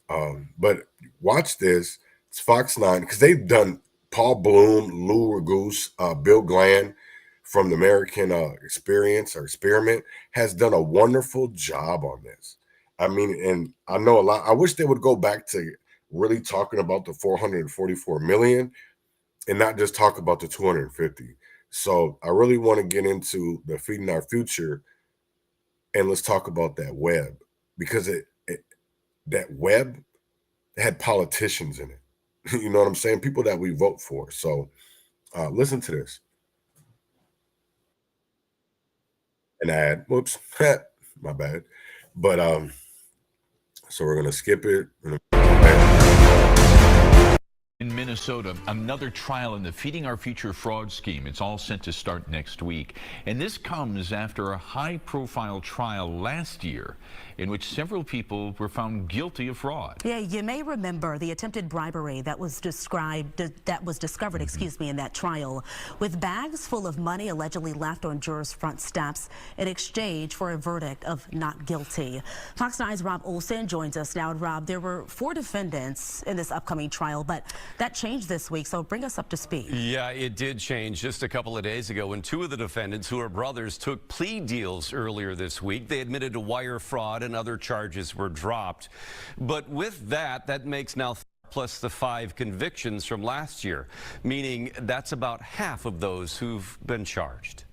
But watch this. It's Fox 9, because they've done Paul Bloom, Lou Raguse, Bill Glenn from the American Experiment has done a wonderful job on this. I mean, and I know a lot. I wish they would go back to really talking about the 444 million and not just talk about the 250. So I really want to get into the Feeding Our Future, and let's talk about that web, because that web had politicians in it. You know what I'm saying? People that we vote for. So listen to this. An ad. Whoops. My bad. But so we're going to skip it. In Minnesota, another trial in the Feeding Our Future fraud scheme. It's all set to start next week. And this comes after a high-profile trial last year in which several people were found guilty of fraud. Yeah, you may remember the attempted bribery that was discovered, in that trial, with bags full of money allegedly left on jurors' front steps in exchange for a verdict of not guilty. Fox 9's Rob Olson joins us now. And Rob, there were 4 defendants in this upcoming trial, but that changed this week, so bring us up to speed. Yeah, it did change just a couple of days ago when 2 of the defendants, who are brothers, took plea deals earlier this week. They admitted to wire fraud and other charges were dropped. But with that makes now plus the 5 convictions from last year, meaning that's about half of those who've been charged.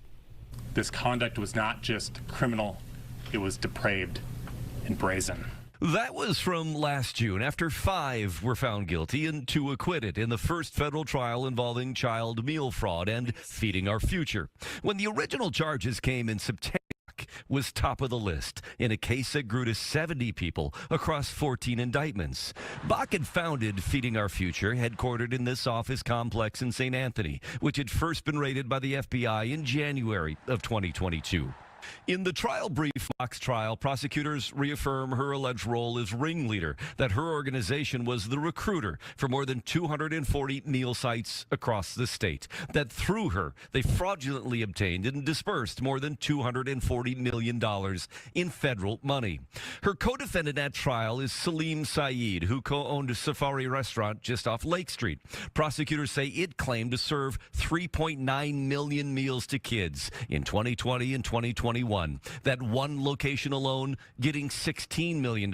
This conduct was not just criminal, it was depraved and brazen. That was from last June, after 5 were found guilty and 2 acquitted in the first federal trial involving child meal fraud and Feeding Our Future. When the original charges came in September, was top of the list in a case that grew to 70 people across 14 indictments. Bach had founded Feeding Our Future, headquartered in this office complex in St. Anthony, which had first been raided by the FBI in January of 2022. In the trial brief, Fox trial, prosecutors reaffirm her alleged role as ringleader, that her organization was the recruiter for more than 240 meal sites across the state, that through her, they fraudulently obtained and dispersed more than $240 million in federal money. Her co-defendant at trial is Salim Saeed, who co-owned a Safari restaurant just off Lake Street. Prosecutors say it claimed to serve 3.9 million meals to kids in 2020 and 2021. 2021. That one location alone getting $16 million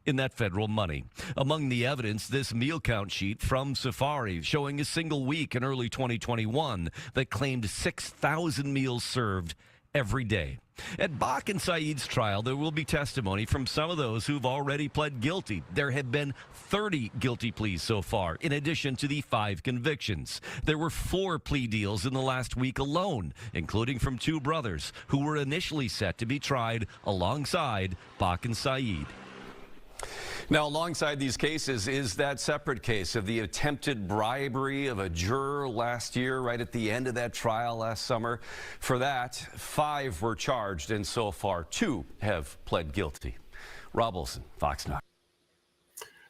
in that federal money. Among the evidence, this meal count sheet from Safari showing a single week in early 2021 that claimed 6,000 meals served every day. At Bach and Saeed's trial, there will be testimony from some of those who've already pled guilty. There have been 30 guilty pleas so far, in addition to the 5 convictions. There were 4 plea deals in the last week alone, including from 2 brothers who were initially set to be tried alongside Bach and Saeed. Now, alongside these cases is that separate case of the attempted bribery of a juror last year, right at the end of that trial last summer. For that, 5 were charged, and so far 2 have pled guilty. Rob Olson, Fox 9.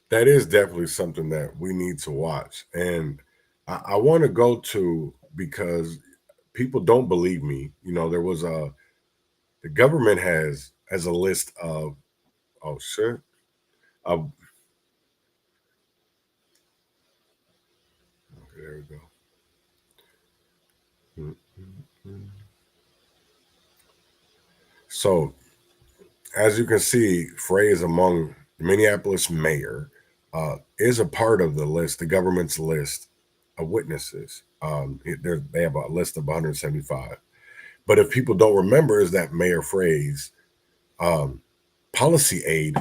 That is definitely something that we need to watch. And I want to go to, because people don't believe me. You know, there was the government has a list of, oh shit. Okay, there we go. So, as you can see, Frey is among the Minneapolis mayor, is a part of the list, the government's list of witnesses. They have a list of 175. But if people don't remember, is that Mayor Frey's policy aide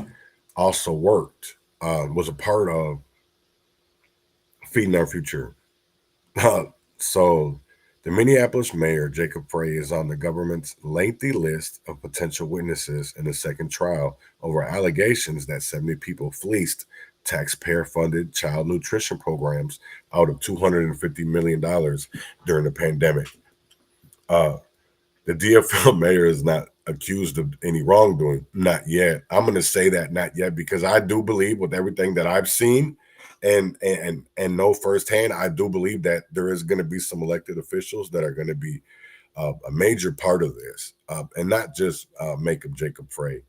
also worked, was a part of Feeding Our Future. So the Minneapolis mayor, Jacob Frey, is on the government's lengthy list of potential witnesses in the second trial over allegations that 70 people fleeced taxpayer-funded child nutrition programs out of $250 million during the pandemic. The DFL mayor is not accused of any wrongdoing. Not yet. I'm going to say that not yet, because I do believe, with everything that I've seen and know firsthand, I do believe that there is going to be some elected officials that are going to be a major part of this, and not just make up Jacob Frey,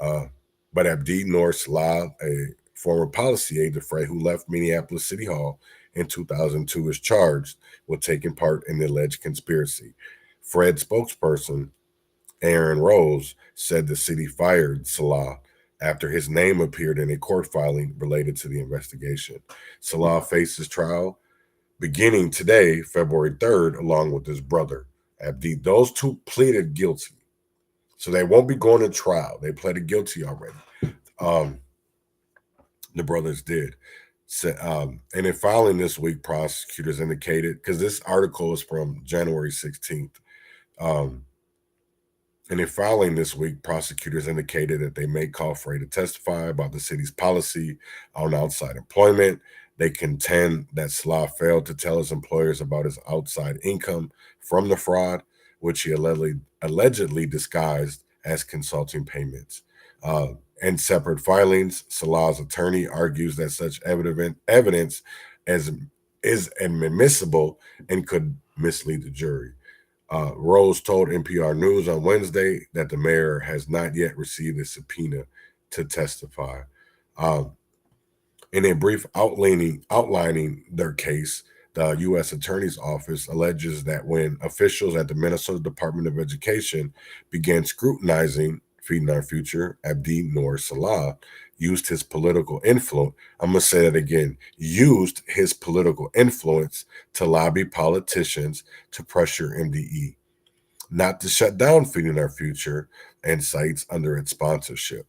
but Abdi Noor Salah, a former policy aide to Frey who left Minneapolis City Hall in 2002, is charged with taking part in the alleged conspiracy. Fred's spokesperson, Aaron Rose, said the city fired Salah after his name appeared in a court filing related to the investigation. Salah faces trial beginning today, February 3rd, along with his brother, Abdi. Those 2 pleaded guilty, so they won't be going to trial. They pleaded guilty already. The brothers did. And in filing this week, prosecutors indicated, because this article is from January 16th, and in filing this week, prosecutors indicated that they may call Frey to testify about the city's policy on outside employment. They contend that Salah failed to tell his employers about his outside income from the fraud, which he allegedly disguised as consulting payments. In separate filings, Salah's attorney argues that such evidence is inadmissible and could mislead the jury. Rose told NPR News on Wednesday that the mayor has not yet received a subpoena to testify. In a brief outlining their case, the U.S. Attorney's Office alleges that when officials at the Minnesota Department of Education began scrutinizing Feeding Our Future, Abdi Noor Salah used his political influence. I'm going to say that again. Used his political influence to lobby politicians to pressure MDE not to shut down Feeding Our Future and sites under its sponsorship.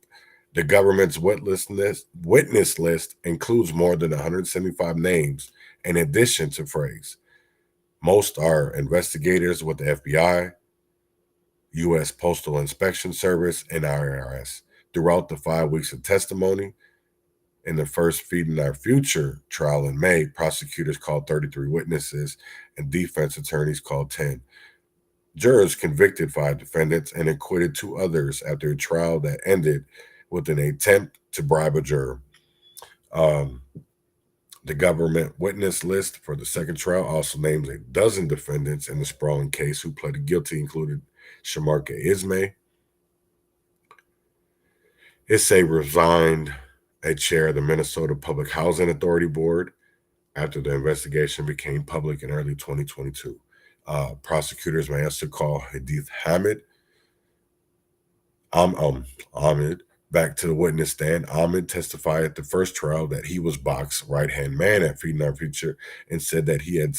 The government's witness list includes more than 175 names in addition to Frey's. Most are investigators with the FBI, U.S. Postal Inspection Service, and IRS. Throughout the 5 weeks of testimony in the first Feeding Our Future trial in May, prosecutors called 33 witnesses and defense attorneys called 10. Jurors convicted 5 defendants and acquitted 2 others after a trial that ended with an attempt to bribe a juror. The government witness list for the second trial also names a dozen defendants in the sprawling case who pleaded guilty, included Shamarka Ismay. Issei resigned as chair of the Minnesota Public Housing Authority Board after the investigation became public in early 2022. Prosecutors may also call Hadith Hamid, Ahmed, back to the witness stand. Ahmed testified at the first trial that he was Bach's right-hand man at Feeding Our Future and said that he had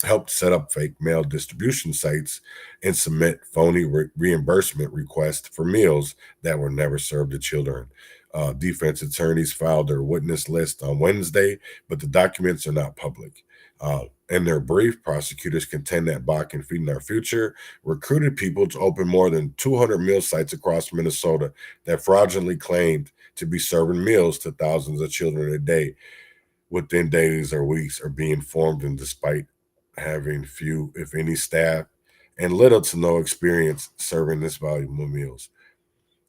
helped set up fake mail distribution sites and submit phony reimbursement requests for meals that were never served to children. Defense attorneys filed their witness list on Wednesday, but the documents are not public. In their brief, prosecutors contend that Bach and Feeding Our Future recruited people to open more than 200 meal sites across Minnesota that fraudulently claimed to be serving meals to thousands of children a day within days or weeks, are being formed, and despite having few, if any, staff and little to no experience serving this volume of meals.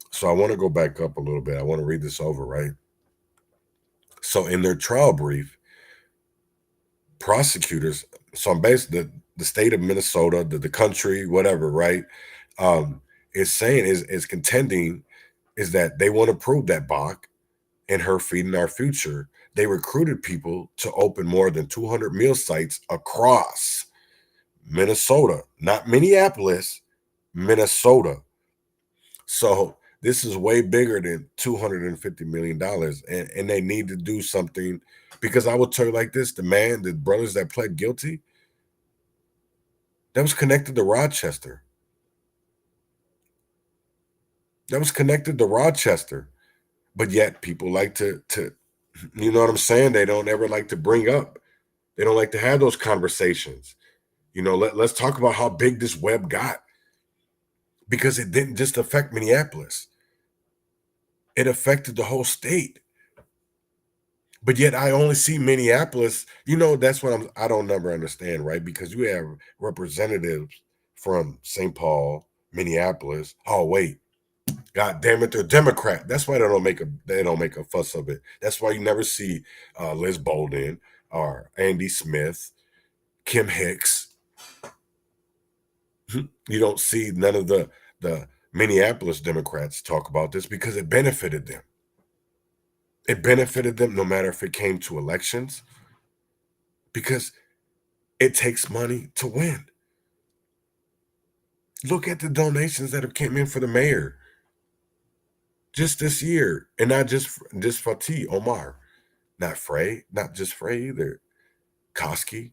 So I want to go back up a little bit. I want to read this over, right? So in their trial brief, prosecutors, so I'm basically the state of Minnesota, the country, whatever, right, is saying, is contending, is that they want to prove that Bach and her Feeding Our Future, they recruited people to open more than 200 meal sites across Minnesota, not Minneapolis, Minnesota. So this is way bigger than $250 million. And they need to do something, because I will tell you like this, the brothers that pled guilty, that was connected to Rochester. But yet people like to, you know what I'm saying? They don't ever like to bring up. They don't like to have those conversations. You know, let's talk about how big this web got, because it didn't just affect Minneapolis. It affected the whole state. But yet I only see Minneapolis. You know, that's what I don't never understand, right? Because you have representatives from St. Paul, Minneapolis. Oh, wait. God damn it, they're Democrat. That's why they don't make a fuss of it. That's why you never see Liz Bolden or Andy Smith, Kim Hicks. You don't see none of the Minneapolis Democrats talk about this, because it benefited them. It benefited them no matter if it came to elections, because it takes money to win. Look at the donations that have came in for the mayor just this year, and not just Fatih Omar, not just Frey either, Koski.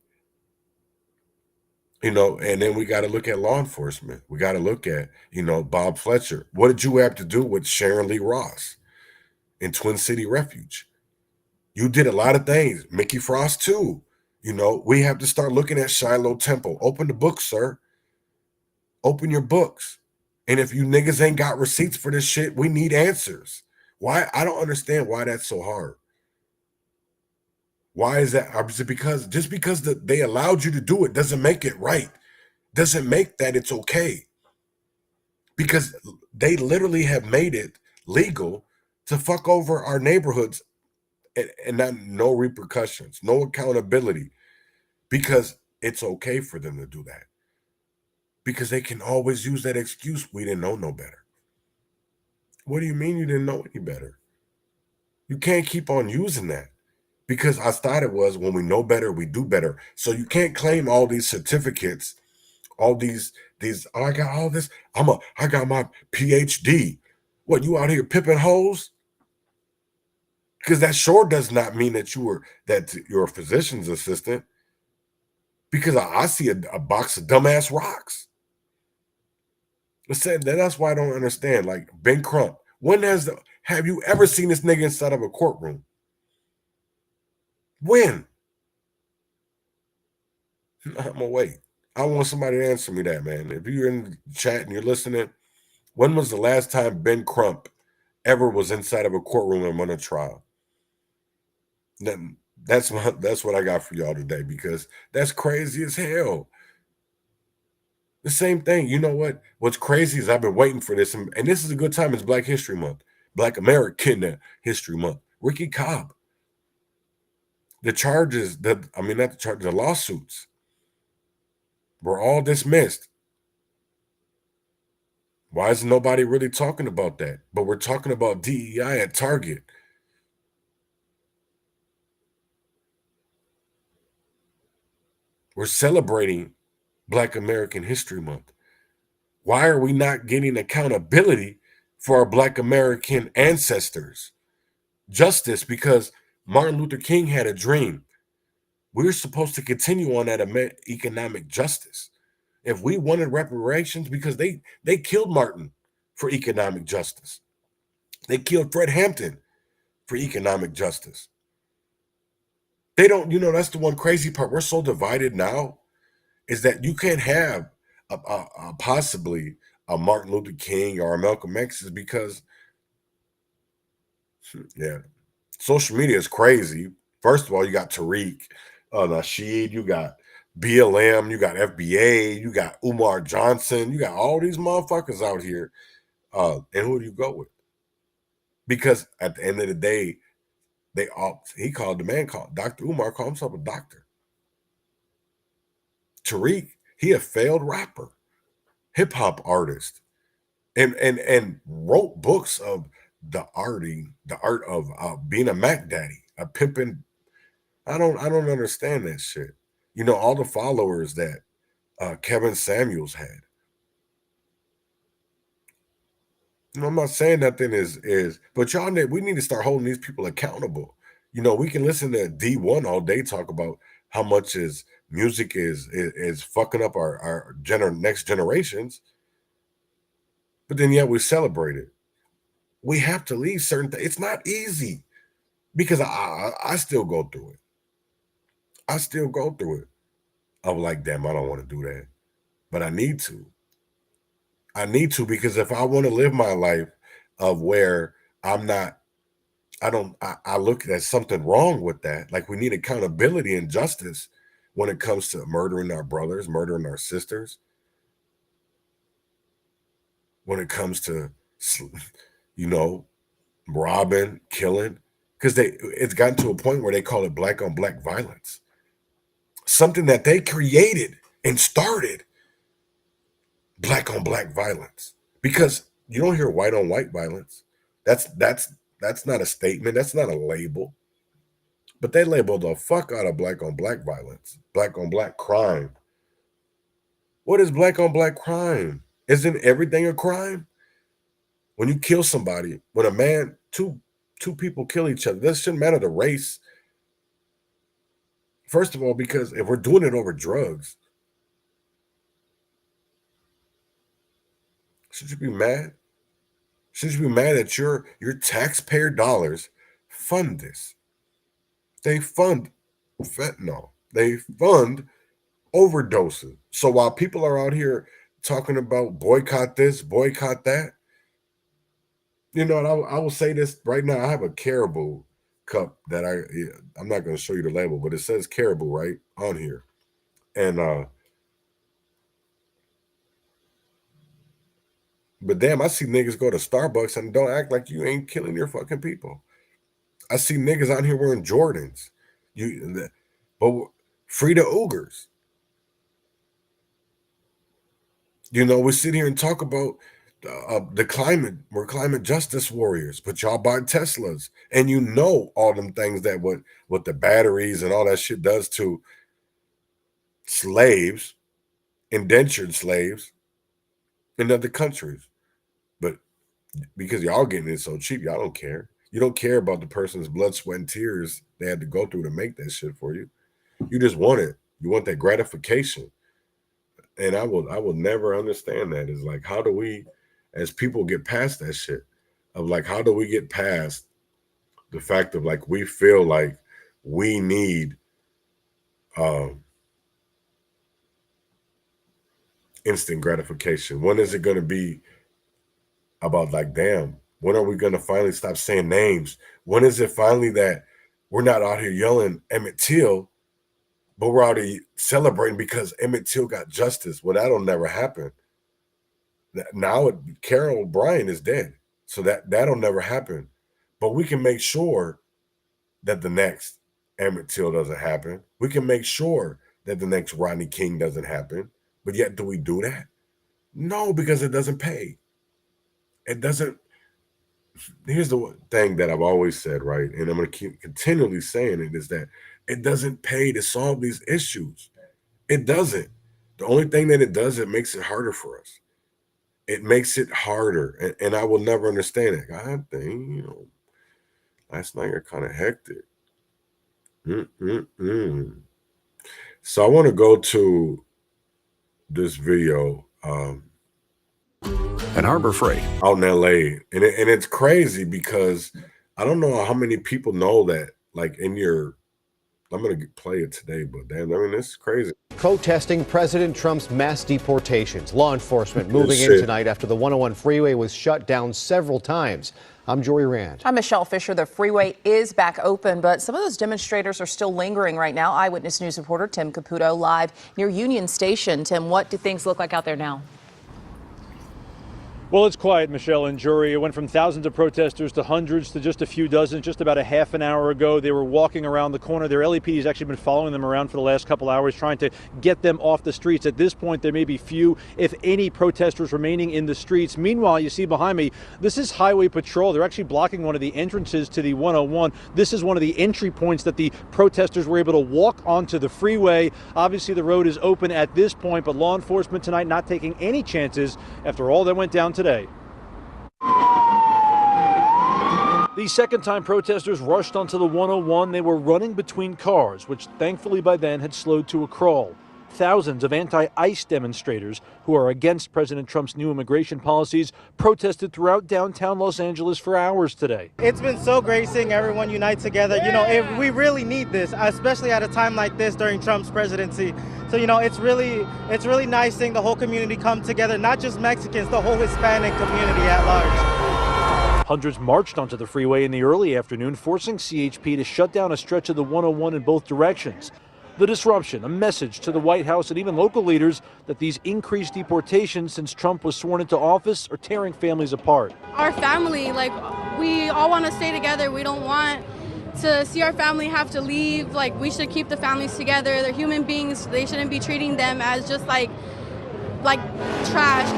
You know, and then we got to look at law enforcement. We got to look at, Bob Fletcher. What did you have to do with Sharon Lee Ross in Twin City Refuge? You did a lot of things. Mickey Frost too. You know, we have to start looking at Shiloh Temple. Open the books, sir. Open your books. And if you niggas ain't got receipts for this shit, we need answers. Why? I don't understand why that's so hard. Why is that? Because just because they allowed you to do it doesn't make it right. Doesn't make that it's okay. Because they literally have made it legal to fuck over our neighborhoods and no repercussions, no accountability, because it's okay for them to do that. Because they can always use that excuse, we didn't know no better. What do you mean you didn't know any better? You can't keep on using that. Because I thought it was, when we know better, we do better. So you can't claim all these certificates, all these, oh, I got all this. I got my PhD. What, you out here pimping hoes? Because that sure does not mean that you're a physician's assistant. Because I see a box of dumbass rocks. That's why I don't understand. Like Ben Crump. Have you ever seen this nigga inside of a courtroom? When? I'm gonna wait. I want somebody to answer me that, man. If you're in the chat and you're listening, when was the last time Ben Crump ever was inside of a courtroom and won a trial? That's what I got for y'all today, because that's crazy as hell. The same thing. You know what? What's crazy is I've been waiting for this, and this is a good time. It's Black History Month, Black American History Month. Ricky Cobb. The lawsuits were all dismissed. Why is nobody really talking about that? But we're talking about DEI at Target. We're celebrating Black American History Month. Why are we not getting accountability for our Black American ancestors? Justice, because Martin Luther King had a dream. We're supposed to continue on that economic justice. If we wanted reparations, because they killed Martin for economic justice. They killed Fred Hampton for economic justice. They don't, that's the one crazy part. We're so divided now, is that you can't have possibly a Martin Luther King or a Malcolm X, is because, yeah, social media is crazy. First of all, you got Tariq Nasheed, you got BLM, you got FBA, you got Umar Johnson, you got all these motherfuckers out here. And who do you go with? Because at the end of the day, Dr. Umar called himself a doctor. Tariq, he a failed rapper, hip hop artist, and wrote books of the art of being a Mac Daddy, a pimping. I don't understand that shit. All the followers that Kevin Samuels had. I'm not saying nothing is, but y'all, we need to start holding these people accountable. We can listen to D1 all day talk about how much music is fucking up our next generations, but then yet we celebrate it. We have to leave certain things. It's not easy, because I still go through it. I still go through it. I'm like, damn, I don't want to do that, but I need to. Because if I want to live my life of where I look at something wrong with that. Like, we need accountability and justice when it comes to murdering our brothers, murdering our sisters. When it comes to, robbing, killing, because it's gotten to a point where they call it black on black violence. Something that they created and started, black on black violence, because you don't hear white on white violence. That's not a statement. That's not a label. But they labeled the fuck out of black on black violence, black on black crime. What is black on black crime? Isn't everything a crime? When you kill somebody, when a man, two people kill each other, that shouldn't matter the race. First of all, because if we're doing it over drugs, should you be mad? Should you be mad that your taxpayer dollars fund this? They fund fentanyl. They fund overdoses. So while people are out here talking about boycott this, boycott that, and I will say this right now. I have a Caribou cup that I'm not going to show you the label, but it says Caribou right on here. And but damn, I see niggas go to Starbucks and don't act like you ain't killing your fucking people. I see niggas out here wearing Jordans. But free the Uyghurs. We sit here and talk about the climate. We're climate justice warriors, but y'all buy Teslas, and all them things that what the batteries and all that shit does to slaves, indentured slaves in other countries. But because y'all getting it so cheap, y'all don't care. You don't care about the person's blood, sweat, and tears they had to go through to make that shit for you. You just want it. You want that gratification. And I will never understand that. It's like, how do we, as people, get past that shit? Of like, how do we get past the fact of like, we feel like we need instant gratification? When is it going to be about like, damn, when are we going to finally stop saying names? When is it finally that we're not out here yelling Emmett Till, but we're out here celebrating because Emmett Till got justice? Well, that'll never happen. Now Carol Bryan is dead, so that'll never happen. But we can make sure that the next Emmett Till doesn't happen. We can make sure that the next Rodney King doesn't happen. But yet, do we do that? No, because it doesn't pay. It doesn't. Here's the thing that I've always said, right? And I'm going to keep continually saying it, is that it doesn't pay to solve these issues. It doesn't. The only thing that it does, it makes it harder for us. it makes it harder, and I will never understand it. God dang, you know, last night got kind of hectic. So I want to go to this video at Harbor Freight out in LA, and it's crazy because I don't know how many people know that, like, in your, I'm gonna play it today, but damn, I mean, it's crazy. Protesting President Trump's mass deportations. Law enforcement moving in tonight after the 101 freeway was shut down several times. I'm Jory Rand. I'm Michelle Fisher. The freeway is back open, but some of those demonstrators are still lingering right now. Eyewitness News reporter Tim Caputo live near Union Station. Tim, what do things look like out there now? Well, it's quiet, Michelle and Jory. It went from thousands of protesters to hundreds to just a few dozen. Just about a half an hour ago, they were walking around the corner. Their LAPD has actually been following them around for the last couple hours, trying to get them off the streets. At this point, there may be few, if any, protesters remaining in the streets. Meanwhile, you see behind me, this is Highway Patrol. They're actually blocking one of the entrances to the 101. This is one of the entry points that the protesters were able to walk onto the freeway. Obviously, the road is open at this point, but law enforcement tonight not taking any chances after all that went down today. The second time protesters rushed onto the 101, they were running between cars, which thankfully by then had slowed to a crawl. Thousands of anti-ICE demonstrators who are against President Trump's new immigration policies protested throughout downtown Los Angeles for hours today. It's been so great seeing everyone unite together. You know, we really need this, especially at a time like this during Trump's presidency. So, you know, it's really nice seeing the whole community come together, not just Mexicans, the whole Hispanic community at large. Hundreds marched onto the freeway in the early afternoon, forcing CHP to shut down a stretch of the 101 in both directions. The disruption, a message to the White House and even local leaders that these increased deportations since Trump was sworn into office are tearing families apart. Our family, like, we all want to stay together. We don't want to see our family have to leave. Like, we should keep the families together. They're human beings. They shouldn't be treating them as just like trash.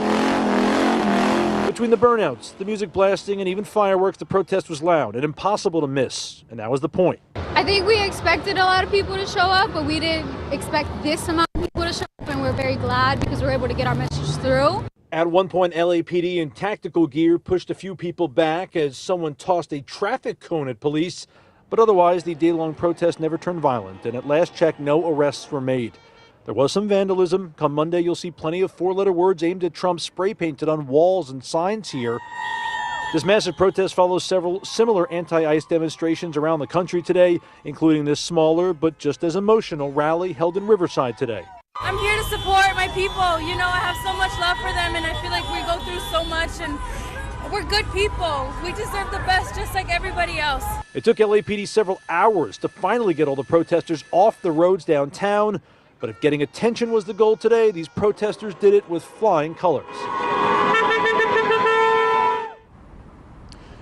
Between the burnouts, the music blasting, and even fireworks, the protest was loud and impossible to miss. And that was the point. I think we expected a lot of people to show up, but we didn't expect this amount of people to show up, and we're very glad because we're able to get our message through. At one point, LAPD in tactical gear pushed a few people back as someone tossed a traffic cone at police. But otherwise, the day-long protest never turned violent, and at last check, no arrests were made. There was some vandalism. Come Monday, you'll see plenty of four-letter words aimed at Trump spray painted on walls and signs here. This massive protest follows several similar anti-ICE demonstrations around the country today, including this smaller but just as emotional rally held in Riverside today. I'm here to support my people. You know, I have so much love for them, and I feel like we go through so much, and we're good people. We deserve the best just like everybody else. It took LAPD several hours to finally get all the protesters off the roads downtown. But if getting attention was the goal today, these protesters did it with flying colors.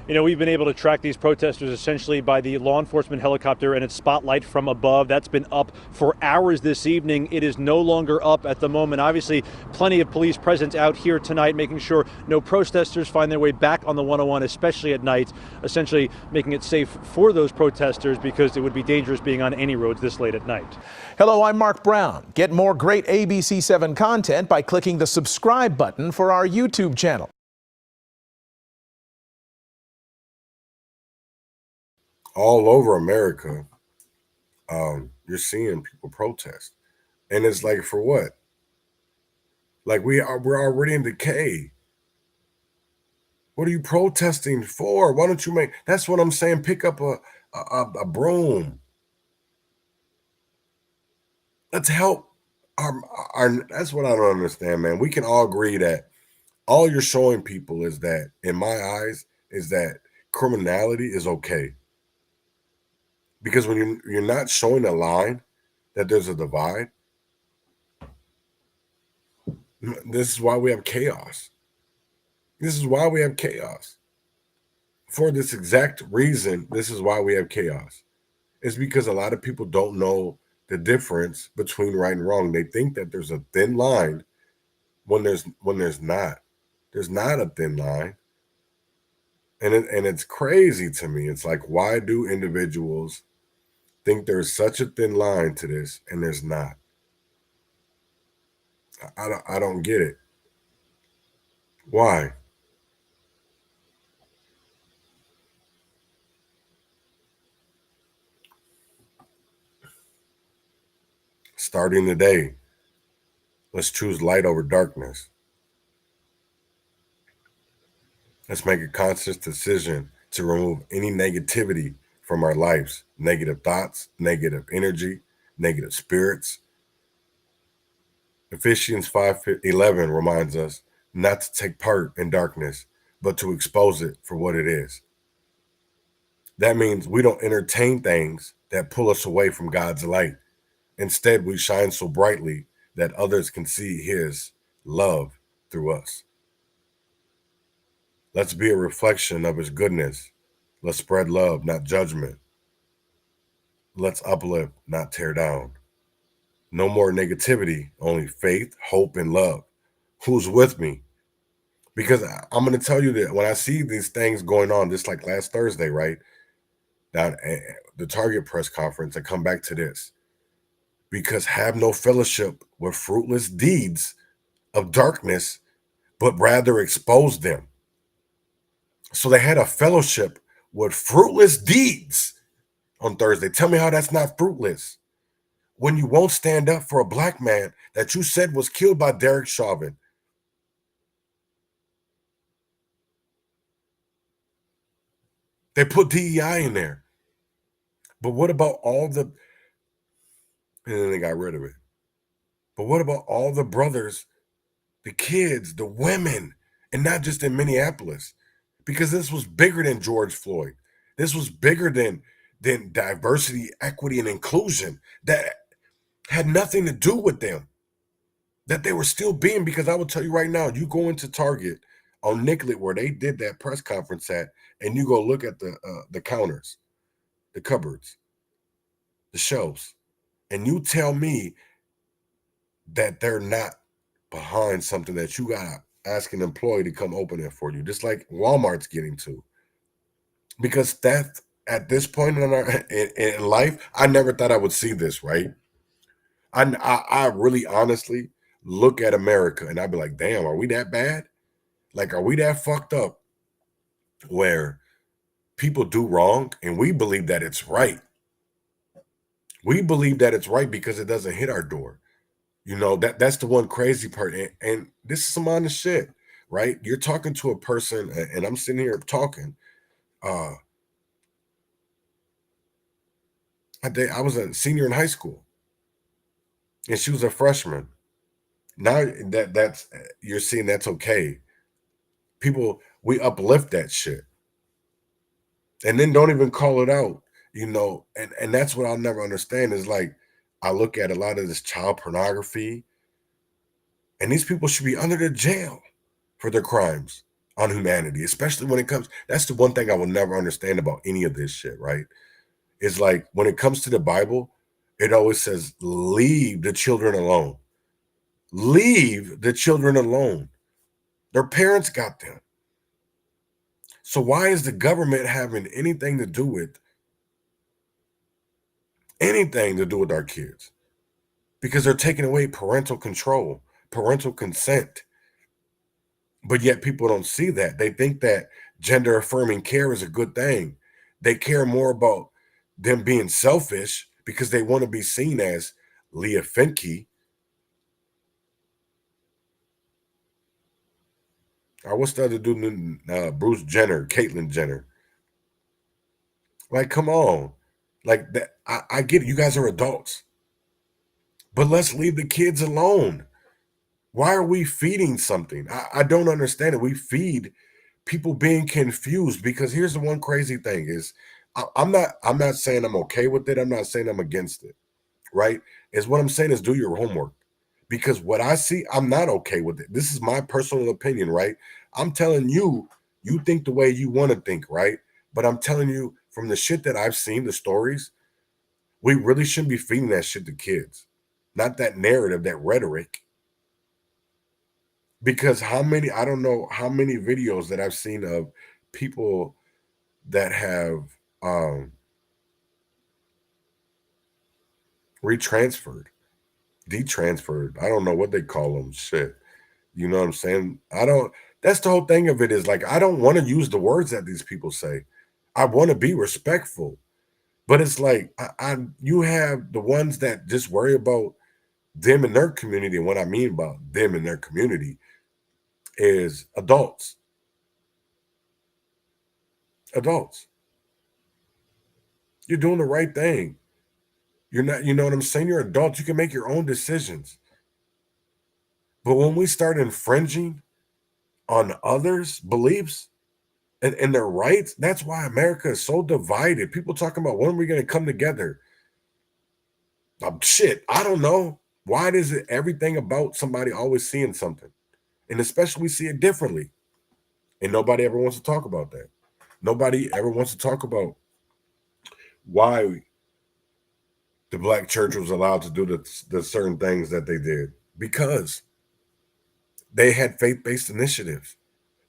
You know, we've been able to track these protesters essentially by the law enforcement helicopter and its spotlight from above. That's been up for hours this evening. It is no longer up at the moment. Obviously, plenty of police presence out here tonight, making sure no protesters find their way back on the 101, especially at night, essentially making it safe for those protesters because it would be dangerous being on any roads this late at night. Hello, I'm Mark Brown. Get more great ABC7 content by clicking the subscribe button for our YouTube channel. All over America, you're seeing people protest, and it's like, for what? Like, we're already in decay. What are you protesting for? Why don't you make? That's what I'm saying. Pick up a broom. Let's help our. That's what I don't understand, man. We can all agree that all you're showing people is that, in my eyes, is that criminality is okay. Because when you're not showing a line that there's a divide, this is why we have chaos. This is why we have chaos. For this exact reason, this is why we have chaos. It's because a lot of people don't know the difference between right and wrong. They think that there's a thin line when there's not. There's not a thin line. And it's crazy to me. It's like, why do individuals think there's such a thin line to this and there's not? I don't get it. Why? Starting today, let's choose light over darkness. Let's make a conscious decision to remove any negativity from our lives. Negative thoughts, negative energy, negative spirits. Ephesians 5:11 reminds us not to take part in darkness, but to expose it for what it is. That means we don't entertain things that pull us away from God's light. Instead, we shine so brightly that others can see his love through us. Let's be a reflection of his goodness. Let's spread love, not judgment. Let's uplift, not tear down. No more negativity, only faith, hope, and love. Who's with me? Because I'm going to tell you that when I see these things going on, just like last Thursday, right? Down at the Target press conference, I come back to this. Because have no fellowship with fruitless deeds of darkness, but rather expose them. So they had a fellowship with fruitless deeds on Thursday. Tell me how that's not fruitless. When you won't stand up for a black man that you said was killed by Derek Chauvin. They put DEI in there. But what about all the, and then they got rid of it. But what about all the brothers, the kids, the women, and not just in Minneapolis? Because this was bigger than George Floyd. This was bigger than diversity, equity, and inclusion. That had nothing to do with them. That they were still being, because I will tell you right now, you go into Target on Nicollet where they did that press conference at, and you go look at the counters, the cupboards, the shelves, and you tell me that they're not behind something that you got to ask an employee to come open it for you, just like Walmart's getting to. Because that, at this point in life, I never thought I would see this, right? I really honestly look at America and I'd be like, damn, are we that bad? Like, are we that fucked up where people do wrong and we believe that it's right? We believe that it's right because it doesn't hit our door. You know, that's the one crazy part. And this is some honest shit, right? You're talking to a person and I'm sitting here talking. I was a senior in high school and she was a freshman. Now that's you're seeing that's okay. People, we uplift that shit and then don't even call it out, you know, and that's what I'll never understand is like, I look at a lot of this child pornography and these people should be under the jail for their crimes on humanity, especially when it comes, that's the one thing I will never understand about any of this shit, right? Is like, when it comes to the Bible, it always says, leave the children alone. Leave the children alone. Their parents got them. So why is the government having anything to do with our kids? Because they're taking away parental control, parental consent. But yet people don't see that. They think that gender affirming care is a good thing. They care more about them being selfish because they want to be seen as Leah Finke. Or what's the other dude? Bruce Jenner, Caitlyn Jenner. Like, come on. Like that. I get it. You guys are adults. But let's leave the kids alone. Why are we feeding something? I don't understand it. We feed people being confused because here's the one crazy thing is I'm not saying I'm okay with it. I'm not saying I'm against it. Right? Is what I'm saying is do your homework. Because what I see, I'm not okay with it. This is my personal opinion, right? I'm telling you, you think the way you want to think, right? But I'm telling you, from the shit that I've seen, the stories, we really shouldn't be feeding that shit to kids. Not that narrative, that rhetoric. Because I don't know how many videos that I've seen of people that have retransferred, detransferred. I don't know what they call them. Shit. You know what I'm saying? That's the whole thing of it is like, I don't want to use the words that these people say. I want to be respectful. But it's like, you have the ones that just worry about them and their community. And what I mean about them and their community is adults. Adults. You're doing the right thing. You're not, you know what I'm saying? You're adults. You can make your own decisions. But when we start infringing on others' beliefs and their rights, that's why America is so divided. People talking about when are we going to come together? Shit, I don't know. Why is it everything about somebody always seeing something? And especially we see it differently. And nobody ever wants to talk about that. Nobody ever wants to talk about why the black church was allowed to do the certain things that they did. Because they had faith-based initiatives.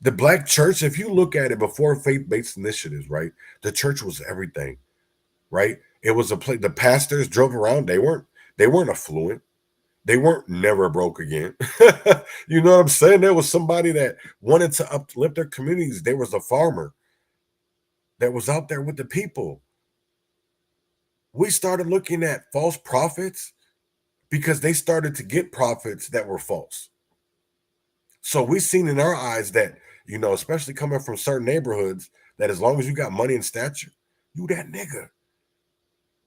The black church, if you look at it before faith-based initiatives, right? The church was everything, right? It was a place. The pastors drove around. They weren't affluent. They weren't never broke again. You know what I'm saying? There was somebody that wanted to uplift their communities. There was a farmer that was out there with the people. We started looking at false prophets because they started to get prophets that were false. So we seen in our eyes that, you know, especially coming from certain neighborhoods, that as long as you got money and stature, you that nigga.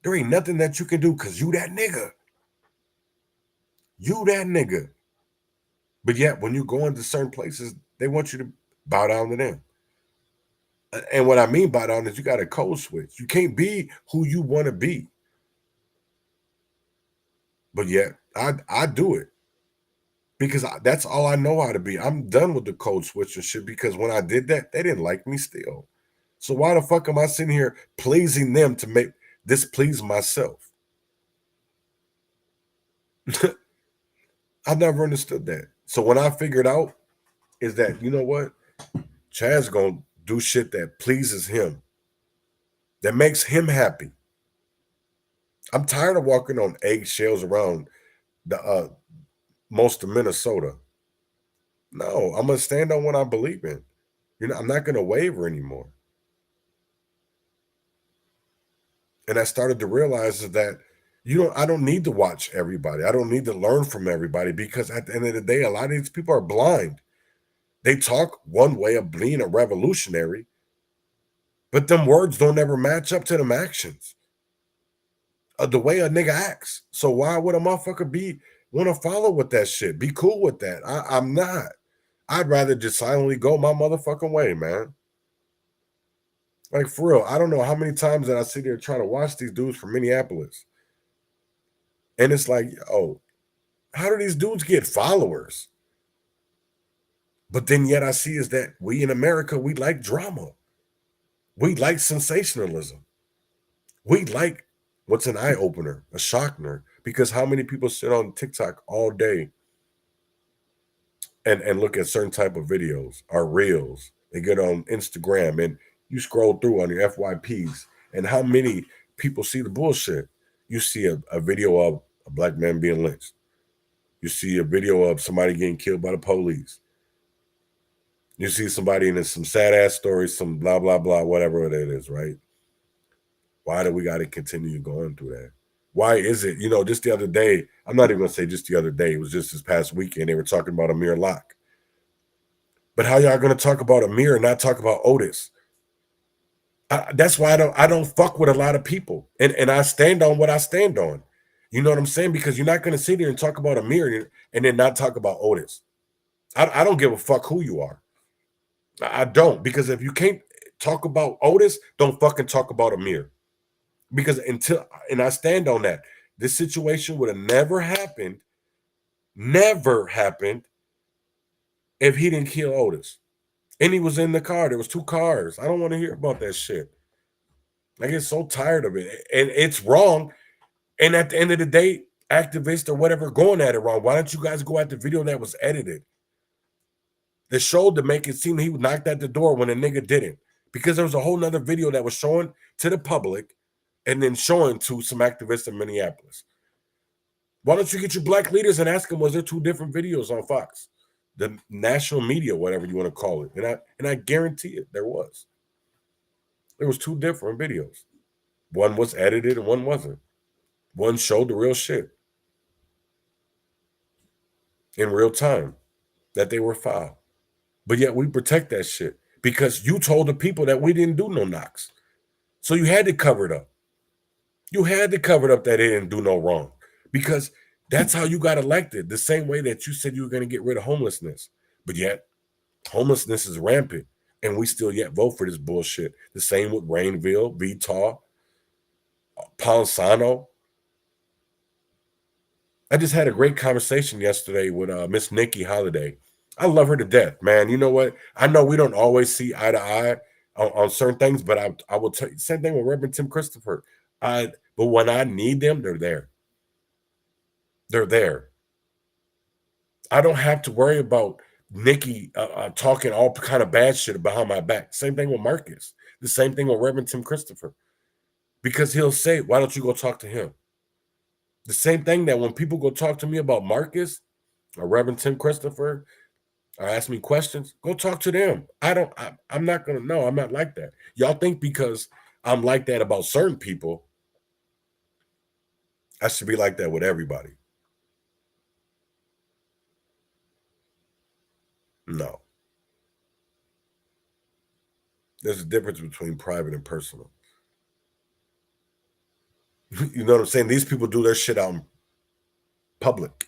There ain't nothing that you can do because you that nigga. You that nigga. But yet, when you go into certain places, they want you to bow down to them. And what I mean by that is you got a code switch. You can't be who you want to be. But yet, I do it. Because that's all I know how to be. I'm done with the code switch and shit because when I did that, they didn't like me still. So why the fuck am I sitting here pleasing them to make displease myself? I never understood that. So when I figured out is that, you know what? Chad's going to do shit that pleases him, that makes him happy. I'm tired of walking on eggshells around the most of Minnesota. No, I'm going to stand on what I believe in. You know, I'm not going to waver anymore. And I started to realize that I don't need to watch everybody. I don't need to learn from everybody because at the end of the day, a lot of these people are blind. They talk one way of being a revolutionary, but them words don't ever match up to them actions. The way a nigga acts. So why would a motherfucker want to follow with that shit? Be cool with that. I'm not. I'd rather just silently go my motherfucking way, man. Like, for real, I don't know how many times that I sit there trying to watch these dudes from Minneapolis. And it's like, oh, how do these dudes get followers? But then yet I see is that we in America, we like drama. We like sensationalism. We like what's an eye-opener, a shockner. Because how many people sit on TikTok all day and look at certain type of videos or reels? They get on Instagram and you scroll through on your FYPs. And how many people see the bullshit? You see a video of a black man being lynched. You see a video of somebody getting killed by the police. You see somebody in some sad ass stories, some blah, blah, blah, whatever it is, right? Why do we got to continue going through that? Why is it, just the other day, I'm not even going to say just the other day, it was just this past weekend, they were talking about Amir Locke. But how y'all going to talk about Amir and not talk about Otis? That's why I don't fuck with a lot of people. And I stand on what I stand on. You know what I'm saying? Because you're not going to sit here and talk about Amir and then not talk about Otis. I don't give a fuck who you are. I don't, because if you can't talk about Otis, don't fucking talk about Amir. Because and I stand on that. This situation would have never happened if he didn't kill Otis. And he was in the car. There was 2 cars. I don't want to hear about that shit. I get so tired of it. And it's wrong. And at the end of the day, activists or whatever going at it wrong. Why don't you guys go at the video that was edited? That showed to make it seem he knocked at the door when a nigga didn't. Because there was a whole nother video that was showing to the public and then showing to some activists in Minneapolis. Why don't you get your black leaders and ask them, was there 2 different videos on Fox? the national media, whatever you want to call it. And I guarantee it, there was. There was 2 different videos. One was edited and one wasn't. One showed the real shit in real time that they were foul. But yet we protect that shit because you told the people that we didn't do no knocks. So you had to cover it up. You had to cover it up that they didn't do no wrong because that's how you got elected. The same way that you said you were going to get rid of homelessness. But yet homelessness is rampant and we still yet vote for this bullshit. The same with Rainville, Vitaw, Ponsano. I just had a great conversation yesterday with Miss Nikki Holiday. I love her to death, man. You know what? I know we don't always see eye to eye on certain things, but I will tell you, same thing with Reverend Tim Christopher. But when I need them, they're there. They're there. I don't have to worry about Nikki talking all kind of bad shit behind my back. Same thing with Marcus. The same thing with Reverend Tim Christopher. Because he'll say, why don't you go talk to him? The same thing that when people go talk to me about Marcus or Reverend Tim Christopher or ask me questions, go talk to them. I'm not going to know. I'm not like that. Y'all think because I'm like that about certain people, I should be like that with everybody. No. There's a difference between private and personal. You know what I'm saying? These people do their shit out in public.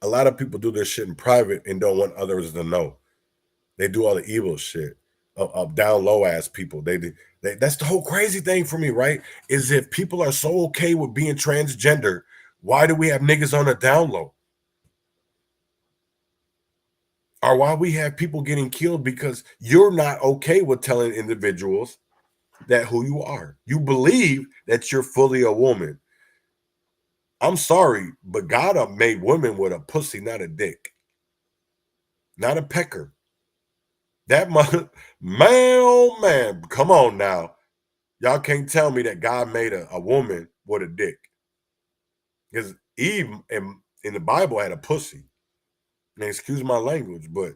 A lot of people do their shit in private and don't want others to know. They do all the evil shit of down low ass people. That's the whole crazy thing for me, right? Is if people are so okay with being transgender, why do we have niggas on the down low? Or why we have people getting killed because you're not okay with telling individuals that who you are. You believe that you're fully a woman. I'm sorry, but God made women with a pussy, not a dick. Not a pecker. That mother, man, oh man, come on now. Y'all can't tell me that God made a woman with a dick. Because Eve in the Bible had a pussy. And excuse my language, but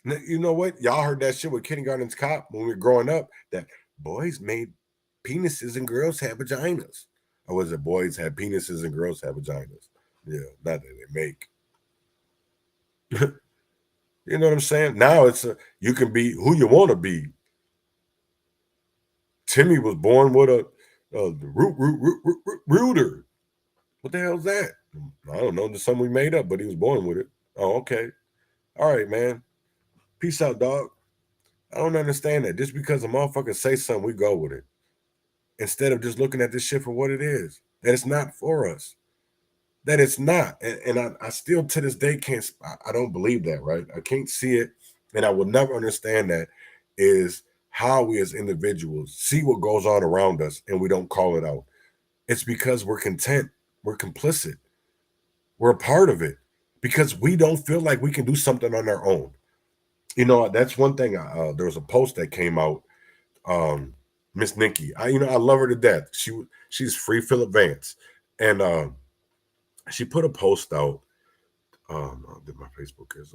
you know what? Y'all heard that shit with Kindergarten's Cop when we were growing up, that boys made penises and girls have vaginas. Or was it boys have penises and girls have vaginas? Yeah, not that they make. You know what I'm saying? Now it's you can be who you want to be. Timmy was born with a rooter. What the hell is that? I don't know. There's something we made up, but he was born with it. Oh, okay. All right, man. Peace out, dog. I don't understand that. Just because a motherfucker say something, we go with it. Instead of just looking at this shit for what it is. That it's not for us. That it's not. And I still to this day can't, I don't believe that, right? I can't see it. And I will never understand that is how we as individuals see what goes on around us and we don't call it out. It's because we're content. We're complicit. We're a part of it because we don't feel like we can do something on our own. You know, that's one thing. There was a post that came out. Miss Nikki, I love her to death. She's free Philip Vance, and she put a post out. My Facebook is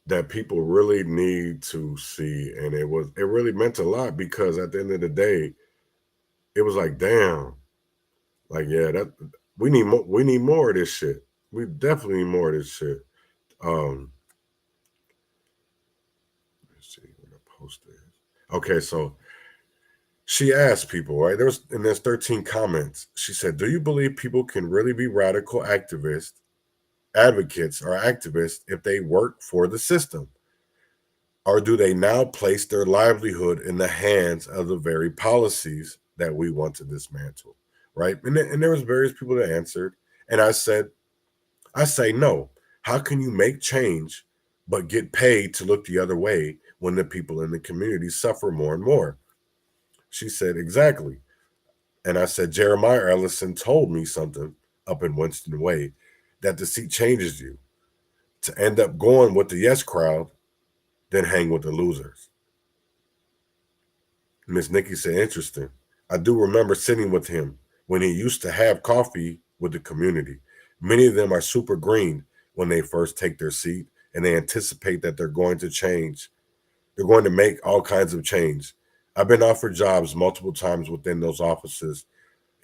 that people really need to see, and it really meant a lot because at the end of the day, it was like, damn, like yeah, that we need more of this shit. We definitely need more of this shit. Let's see what the post is. Okay, so she asked people, right? There's 13 comments. She said, "Do you believe people can really be radical advocates or activists if they work for the system? Or do they now place their livelihood in the hands of the very policies that we want to dismantle?" Right? And there was various people that answered. And I say no. How can you make change but get paid to look the other way when the people in the community suffer more and more? She said, exactly. And I said, Jeremiah Ellison told me something up in Winston Way, that the seat changes you to end up going with the yes crowd, then hang with the losers. Miss Nikki said, interesting. I do remember sitting with him when he used to have coffee with the community. Many of them are super green when they first take their seat, and they anticipate that they're going to change. They're going to make all kinds of change. I've been offered jobs multiple times within those offices,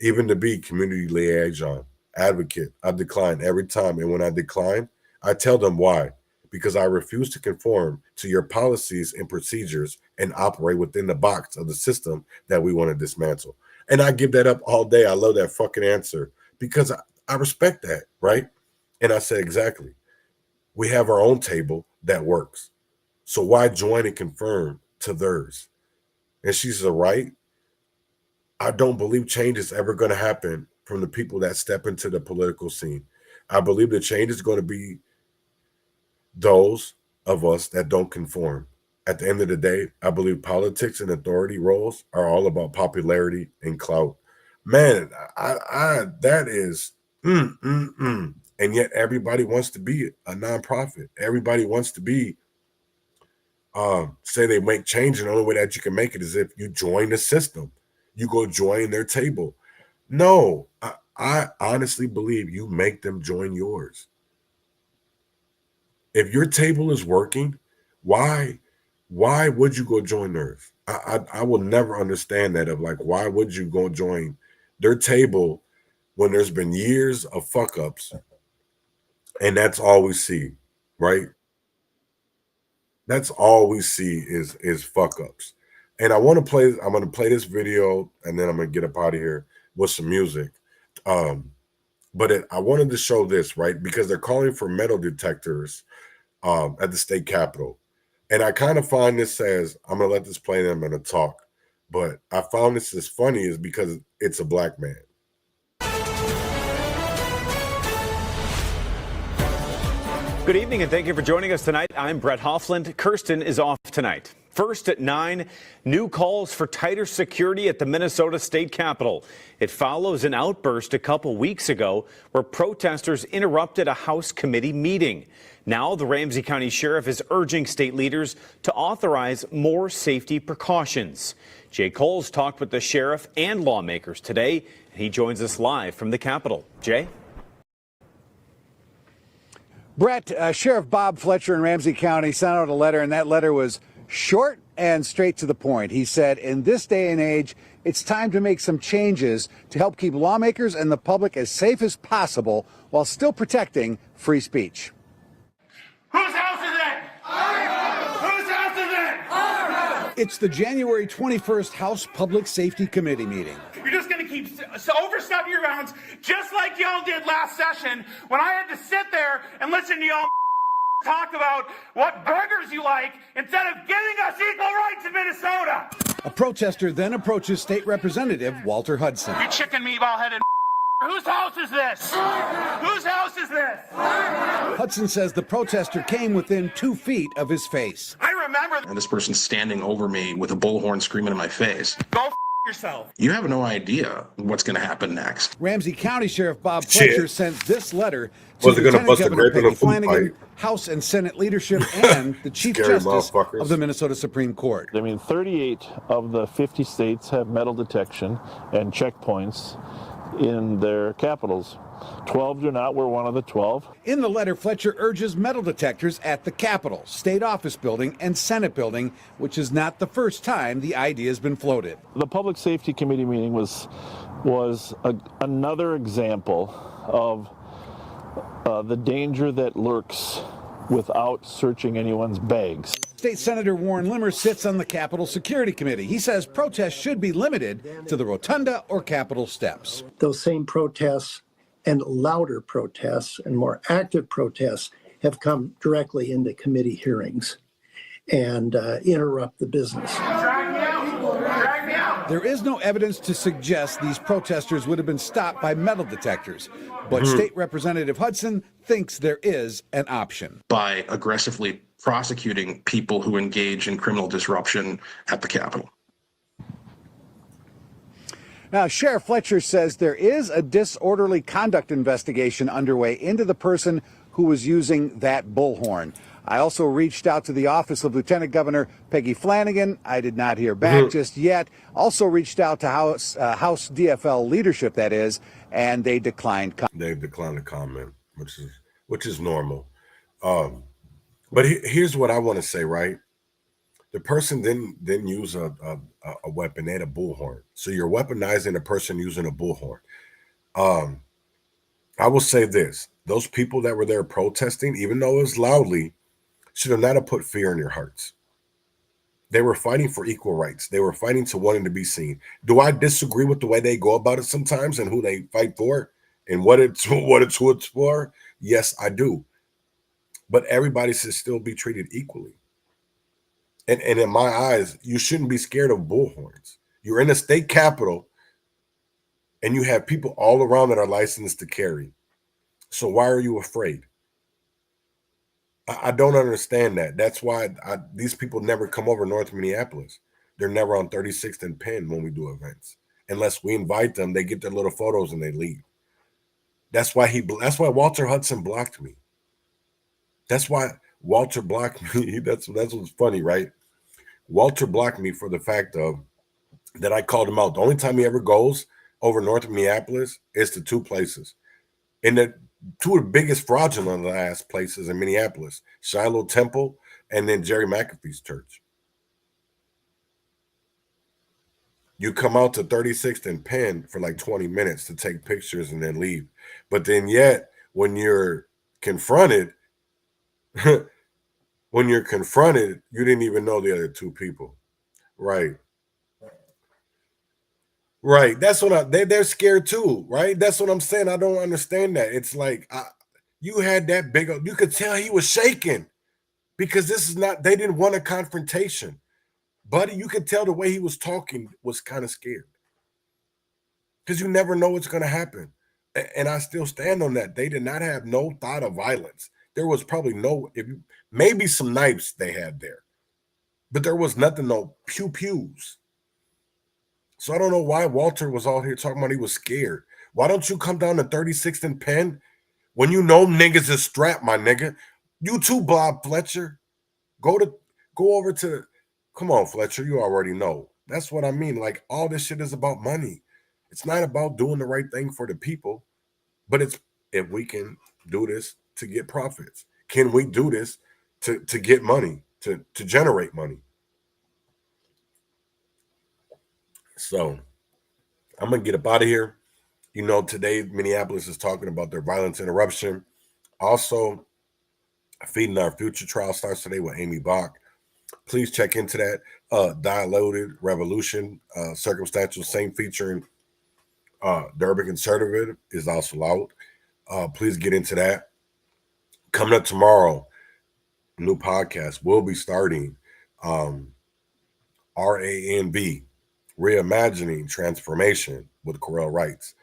even to be community liaison, advocate. I decline every time. And when I decline, I tell them why. Because I refuse to conform to your policies and procedures and operate within the box of the system that we want to dismantle. And I give that up all day. I love that fucking answer because I respect that, right? And I said, exactly. We have our own table that works. So why join and conform to theirs? And she said, right? I don't believe change is ever going to happen from the people that step into the political scene. I believe the change is going to be those of us that don't conform. At the end of the day, I believe politics and authority roles are all about popularity and clout. Man, that is, and yet everybody wants to be a nonprofit. Everybody wants to be, say they make change, and the only way that you can make it is if you join the system. You go join their table. No, I honestly believe you make them join yours. If your table is working, why would you go join theirs? I will never understand that of like, why would you go join their table when there's been years of fuck ups and that's all we see, right? That's all we see is fuck ups. And I'm going to play this video and then I'm going to get up out of here with some music. But I wanted to show this, right? Because they're calling for metal detectors at the state capitol. And I kind of find this as, I'm going to let this play and I'm going to talk. But I found this as funny is because it's a black man. Good evening and thank you for joining us tonight. I'm Brett Hoffland. Kirsten is off tonight. First at 9, new calls for tighter security at the Minnesota State Capitol. It follows an outburst a couple weeks ago where protesters interrupted a House committee meeting. Now the Ramsey County Sheriff is urging state leaders to authorize more safety precautions. Jay Coles talked with the sheriff and lawmakers today, and he joins us live from the Capitol. Jay? Brett, Sheriff Bob Fletcher in Ramsey County sent out a letter, and that letter was short and straight to the point. He said, in this day and age, it's time to make some changes to help keep lawmakers and the public as safe as possible while still protecting free speech. Whose house is it? Whose house is it? It's the January 21st House Public Safety Committee meeting. You're just going to keep overstepping your bounds just like y'all did last session when I had to sit there and listen to y'all talk about what burgers you like instead of giving us equal rights in Minnesota. A protester then approaches State Representative Walter Hudson. You chicken meatball-headed whose house is this? Whose house is this? Hudson says the protester came within 2 feet of his face. I remember. And this person standing over me with a bullhorn screaming in my face. Go yourself. You have no idea what's going to happen next. Ramsey County Sheriff Bob Fletcher sent this letter to Was it gonna Lieutenant bust a Governor grape in a Peggy food Flanagan, fight? House and Senate leadership, and the Chief Scary Justice motherfuckers. of the Minnesota Supreme Court. I mean, 38 of the 50 states have metal detection and checkpoints in their capitals. 12 do not. We're one of the 12. In the letter, Fletcher urges metal detectors at the Capitol, State Office Building, and Senate Building, which is not the first time the idea has been floated. The Public Safety Committee meeting was another example of the danger that lurks without searching anyone's bags. State Senator Warren Limmer sits on the Capitol Security Committee. He says protests should be limited to the rotunda or Capitol steps. Those same protests and louder protests and more active protests have come directly into committee hearings and interrupt the business. Drag me out. Drag me out. There is no evidence to suggest these protesters would have been stopped by metal detectors, but State Representative Hudson thinks there is an option. By aggressively prosecuting people who engage in criminal disruption at the Capitol. Now, Sheriff Fletcher says there is a disorderly conduct investigation underway into the person who was using that bullhorn. I also reached out to the office of Lieutenant Governor Peggy Flanagan. I did not hear back just yet. Also reached out to House DFL leadership, that is, and they declined. They've declined to comment, which is normal. But here's what I want to say, right? The person didn't use a weapon. They had a bullhorn. So you're weaponizing a person using a bullhorn. I will say this. Those people that were there protesting, even though it was loudly, should have not put fear in your hearts. They were fighting for equal rights. They were fighting to wanting to be seen. Do I disagree with the way they go about it sometimes and who they fight for and what it's for? Yes, I do. But everybody should still be treated equally. And in my eyes, you shouldn't be scared of bullhorns. You're in a state capitol and you have people all around that are licensed to carry. So why are you afraid? I don't understand that. That's why these people never come over North Minneapolis. They're never on 36th and Penn when we do events. Unless we invite them, they get their little photos and they leave. That's why Walter Hudson blocked me. That's why Walter blocked me. That's what's funny, right? Walter blocked me for the fact of that I called him out. The only time he ever goes over North Minneapolis is to two places. And the two of the biggest fraudulent ass places in Minneapolis, Shiloh Temple and then Jerry McAfee's church. You come out to 36th and Penn for like 20 minutes to take pictures and then leave. But then yet when you're confronted, you didn't even know the other two people. Right. Right. That's what they're scared too, right? That's what I'm saying. I don't understand that. It's like you had that big, you could tell he was shaking because they didn't want a confrontation. Buddy, you could tell the way he was talking was kind of scared because you never know what's going to happen. And I still stand on that. They did not have no thought of violence. There was probably maybe some knives they had there, but there was nothing, no pew-pews. So I don't know why Walter was out here talking about he was scared. Why don't you come down to 36th and Penn when you know niggas is strapped, my nigga? You too, Bob Fletcher. Go over to, come on, Fletcher, you already know. That's what I mean. Like, all this shit is about money. It's not about doing the right thing for the people, but it's if we can do this to get profits. Can we do this to get money, to generate money? So I'm going to get up out of here. You know, today Minneapolis is talking about their violence interruption. Also, Feeding Our Future trial starts today with Amy Bach. Please check into that. Diluted Revolution, circumstantial, same featuring the Urban Conservative is also out. Please get into that. Coming up tomorrow, new podcast will be starting. RANB, Reimagining Transformation with Corel Wrights.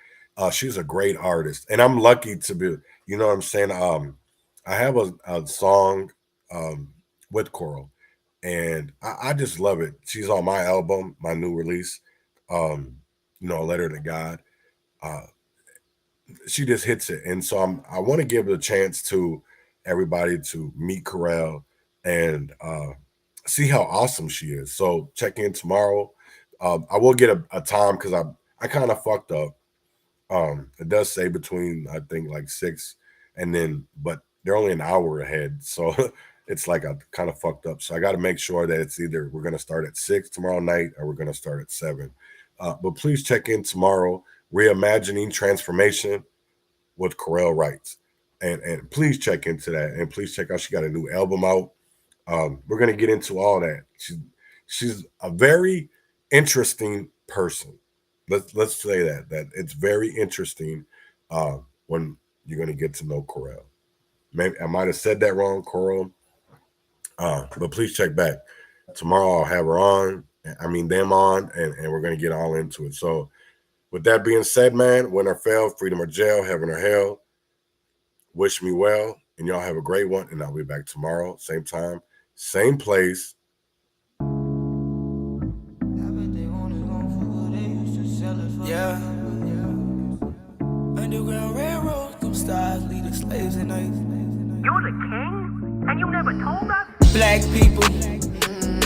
She's a great artist, and I'm lucky to be, you know what I'm saying? I have a song with Coral, and I just love it. She's on my album, my new release, A Letter to God. She just hits it, and so I want to give a chance to everybody to meet Corel and see how awesome she is. So check in tomorrow. I will get a time because I kind of fucked up. It does say between, I think, like 6 and then, but they're only an hour ahead. So it's like I kind of fucked up. So I got to make sure that it's either we're going to start at 6 tomorrow night or we're going to start at 7. But please check in tomorrow. Reimagining Transformation with Corel Wrights. And please check into that. And please check out, she got a new album out. We're going to get into all that. She's a very interesting person. Let's say that it's very interesting when you're going to get to know Corel. Maybe I might have said that wrong, Corel. But please check back. Tomorrow I'll have her on. Them on, and we're going to get all into it. So with that being said, man, win or fail, freedom or jail, heaven or hell, wish me well, and y'all have a great one. And I'll be back tomorrow, same time, same place. Yeah. Underground railroad, them stars lead the slaves at night. You're the king? And you never told us? Black people,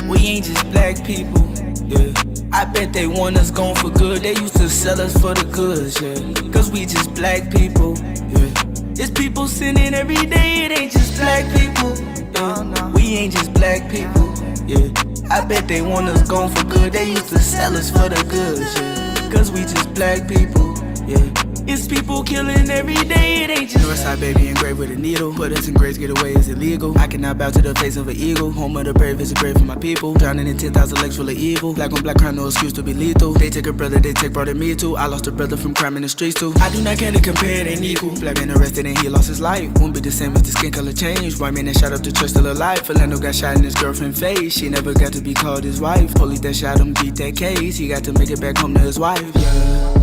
we ain't just black people, yeah. I bet they want us gone for good. They used to sell us for the goods, yeah. Cause we just black people, yeah. It's people sinning every day, it ain't just black people, yeah. We ain't just black people, yeah. I bet they want us gone for good. They used to sell us for the goods, yeah. Cause we just black people, yeah. It's people killing every day, it ain't just Northside baby engraved with a needle. Put us in graves, get away is illegal. I cannot bow to the face of an eagle. Home of the brave is a grave for my people. Drowning in 10,000 lakes full of evil. Black on black crime, no excuse to be lethal. They take a brother, they take brother me too. I lost a brother from crime in the streets too. I do not care to compare, it ain't equal. Black man arrested and he lost his life. Won't be the same if the skin color changed. White man that shot up the church still alive. Philando got shot in his girlfriend face. She never got to be called his wife. Police that shot him beat that case. He got to make it back home to his wife, yeah.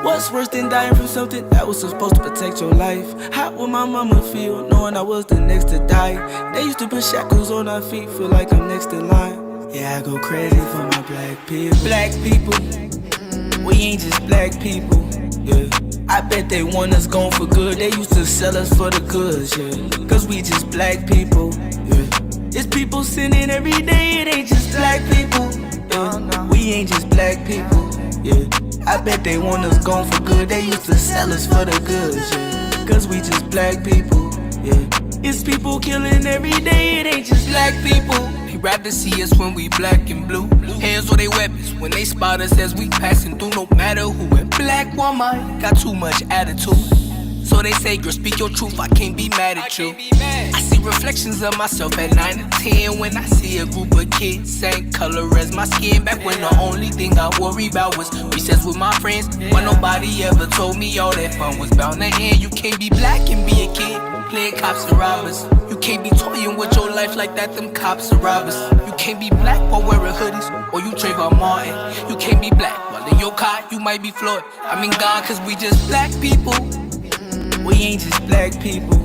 What's worse than dying from something that was supposed to protect your life? How would my mama feel knowing I was the next to die? They used to put shackles on our feet, feel like I'm next in line. Yeah, I go crazy for my black people. Black people, we ain't just black people, yeah. I bet they want us gone for good. They used to sell us for the goods, yeah. Cause we just black people, yeah. It's people sinning every day, it ain't just black people, yeah. We ain't just black people, yeah. I bet they want us gone for good. They used to sell us for the goods, yeah. Cause we just black people, yeah. It's people killing every day, it ain't just black people. They rather see us when we black and blue. Hands on their weapons when they spot us as we passing through. No matter who. And black woman got too much attitude. So they say, girl, speak your truth, I can't be mad at you. I see reflections of myself at 9 and 10 when I see a group of kids same color as my skin. Back when the only thing I worry about was recess with my friends. When nobody ever told me all that fun was bound to end. You can't be black and be a kid, playing cops and robbers. You can't be toying with your life like that, them cops and robbers. You can't be black while wearing hoodies, or you Trayvon Martin. You can't be black while in your car you might be Floyd. I mean God, cause we just black people. We ain't just black people,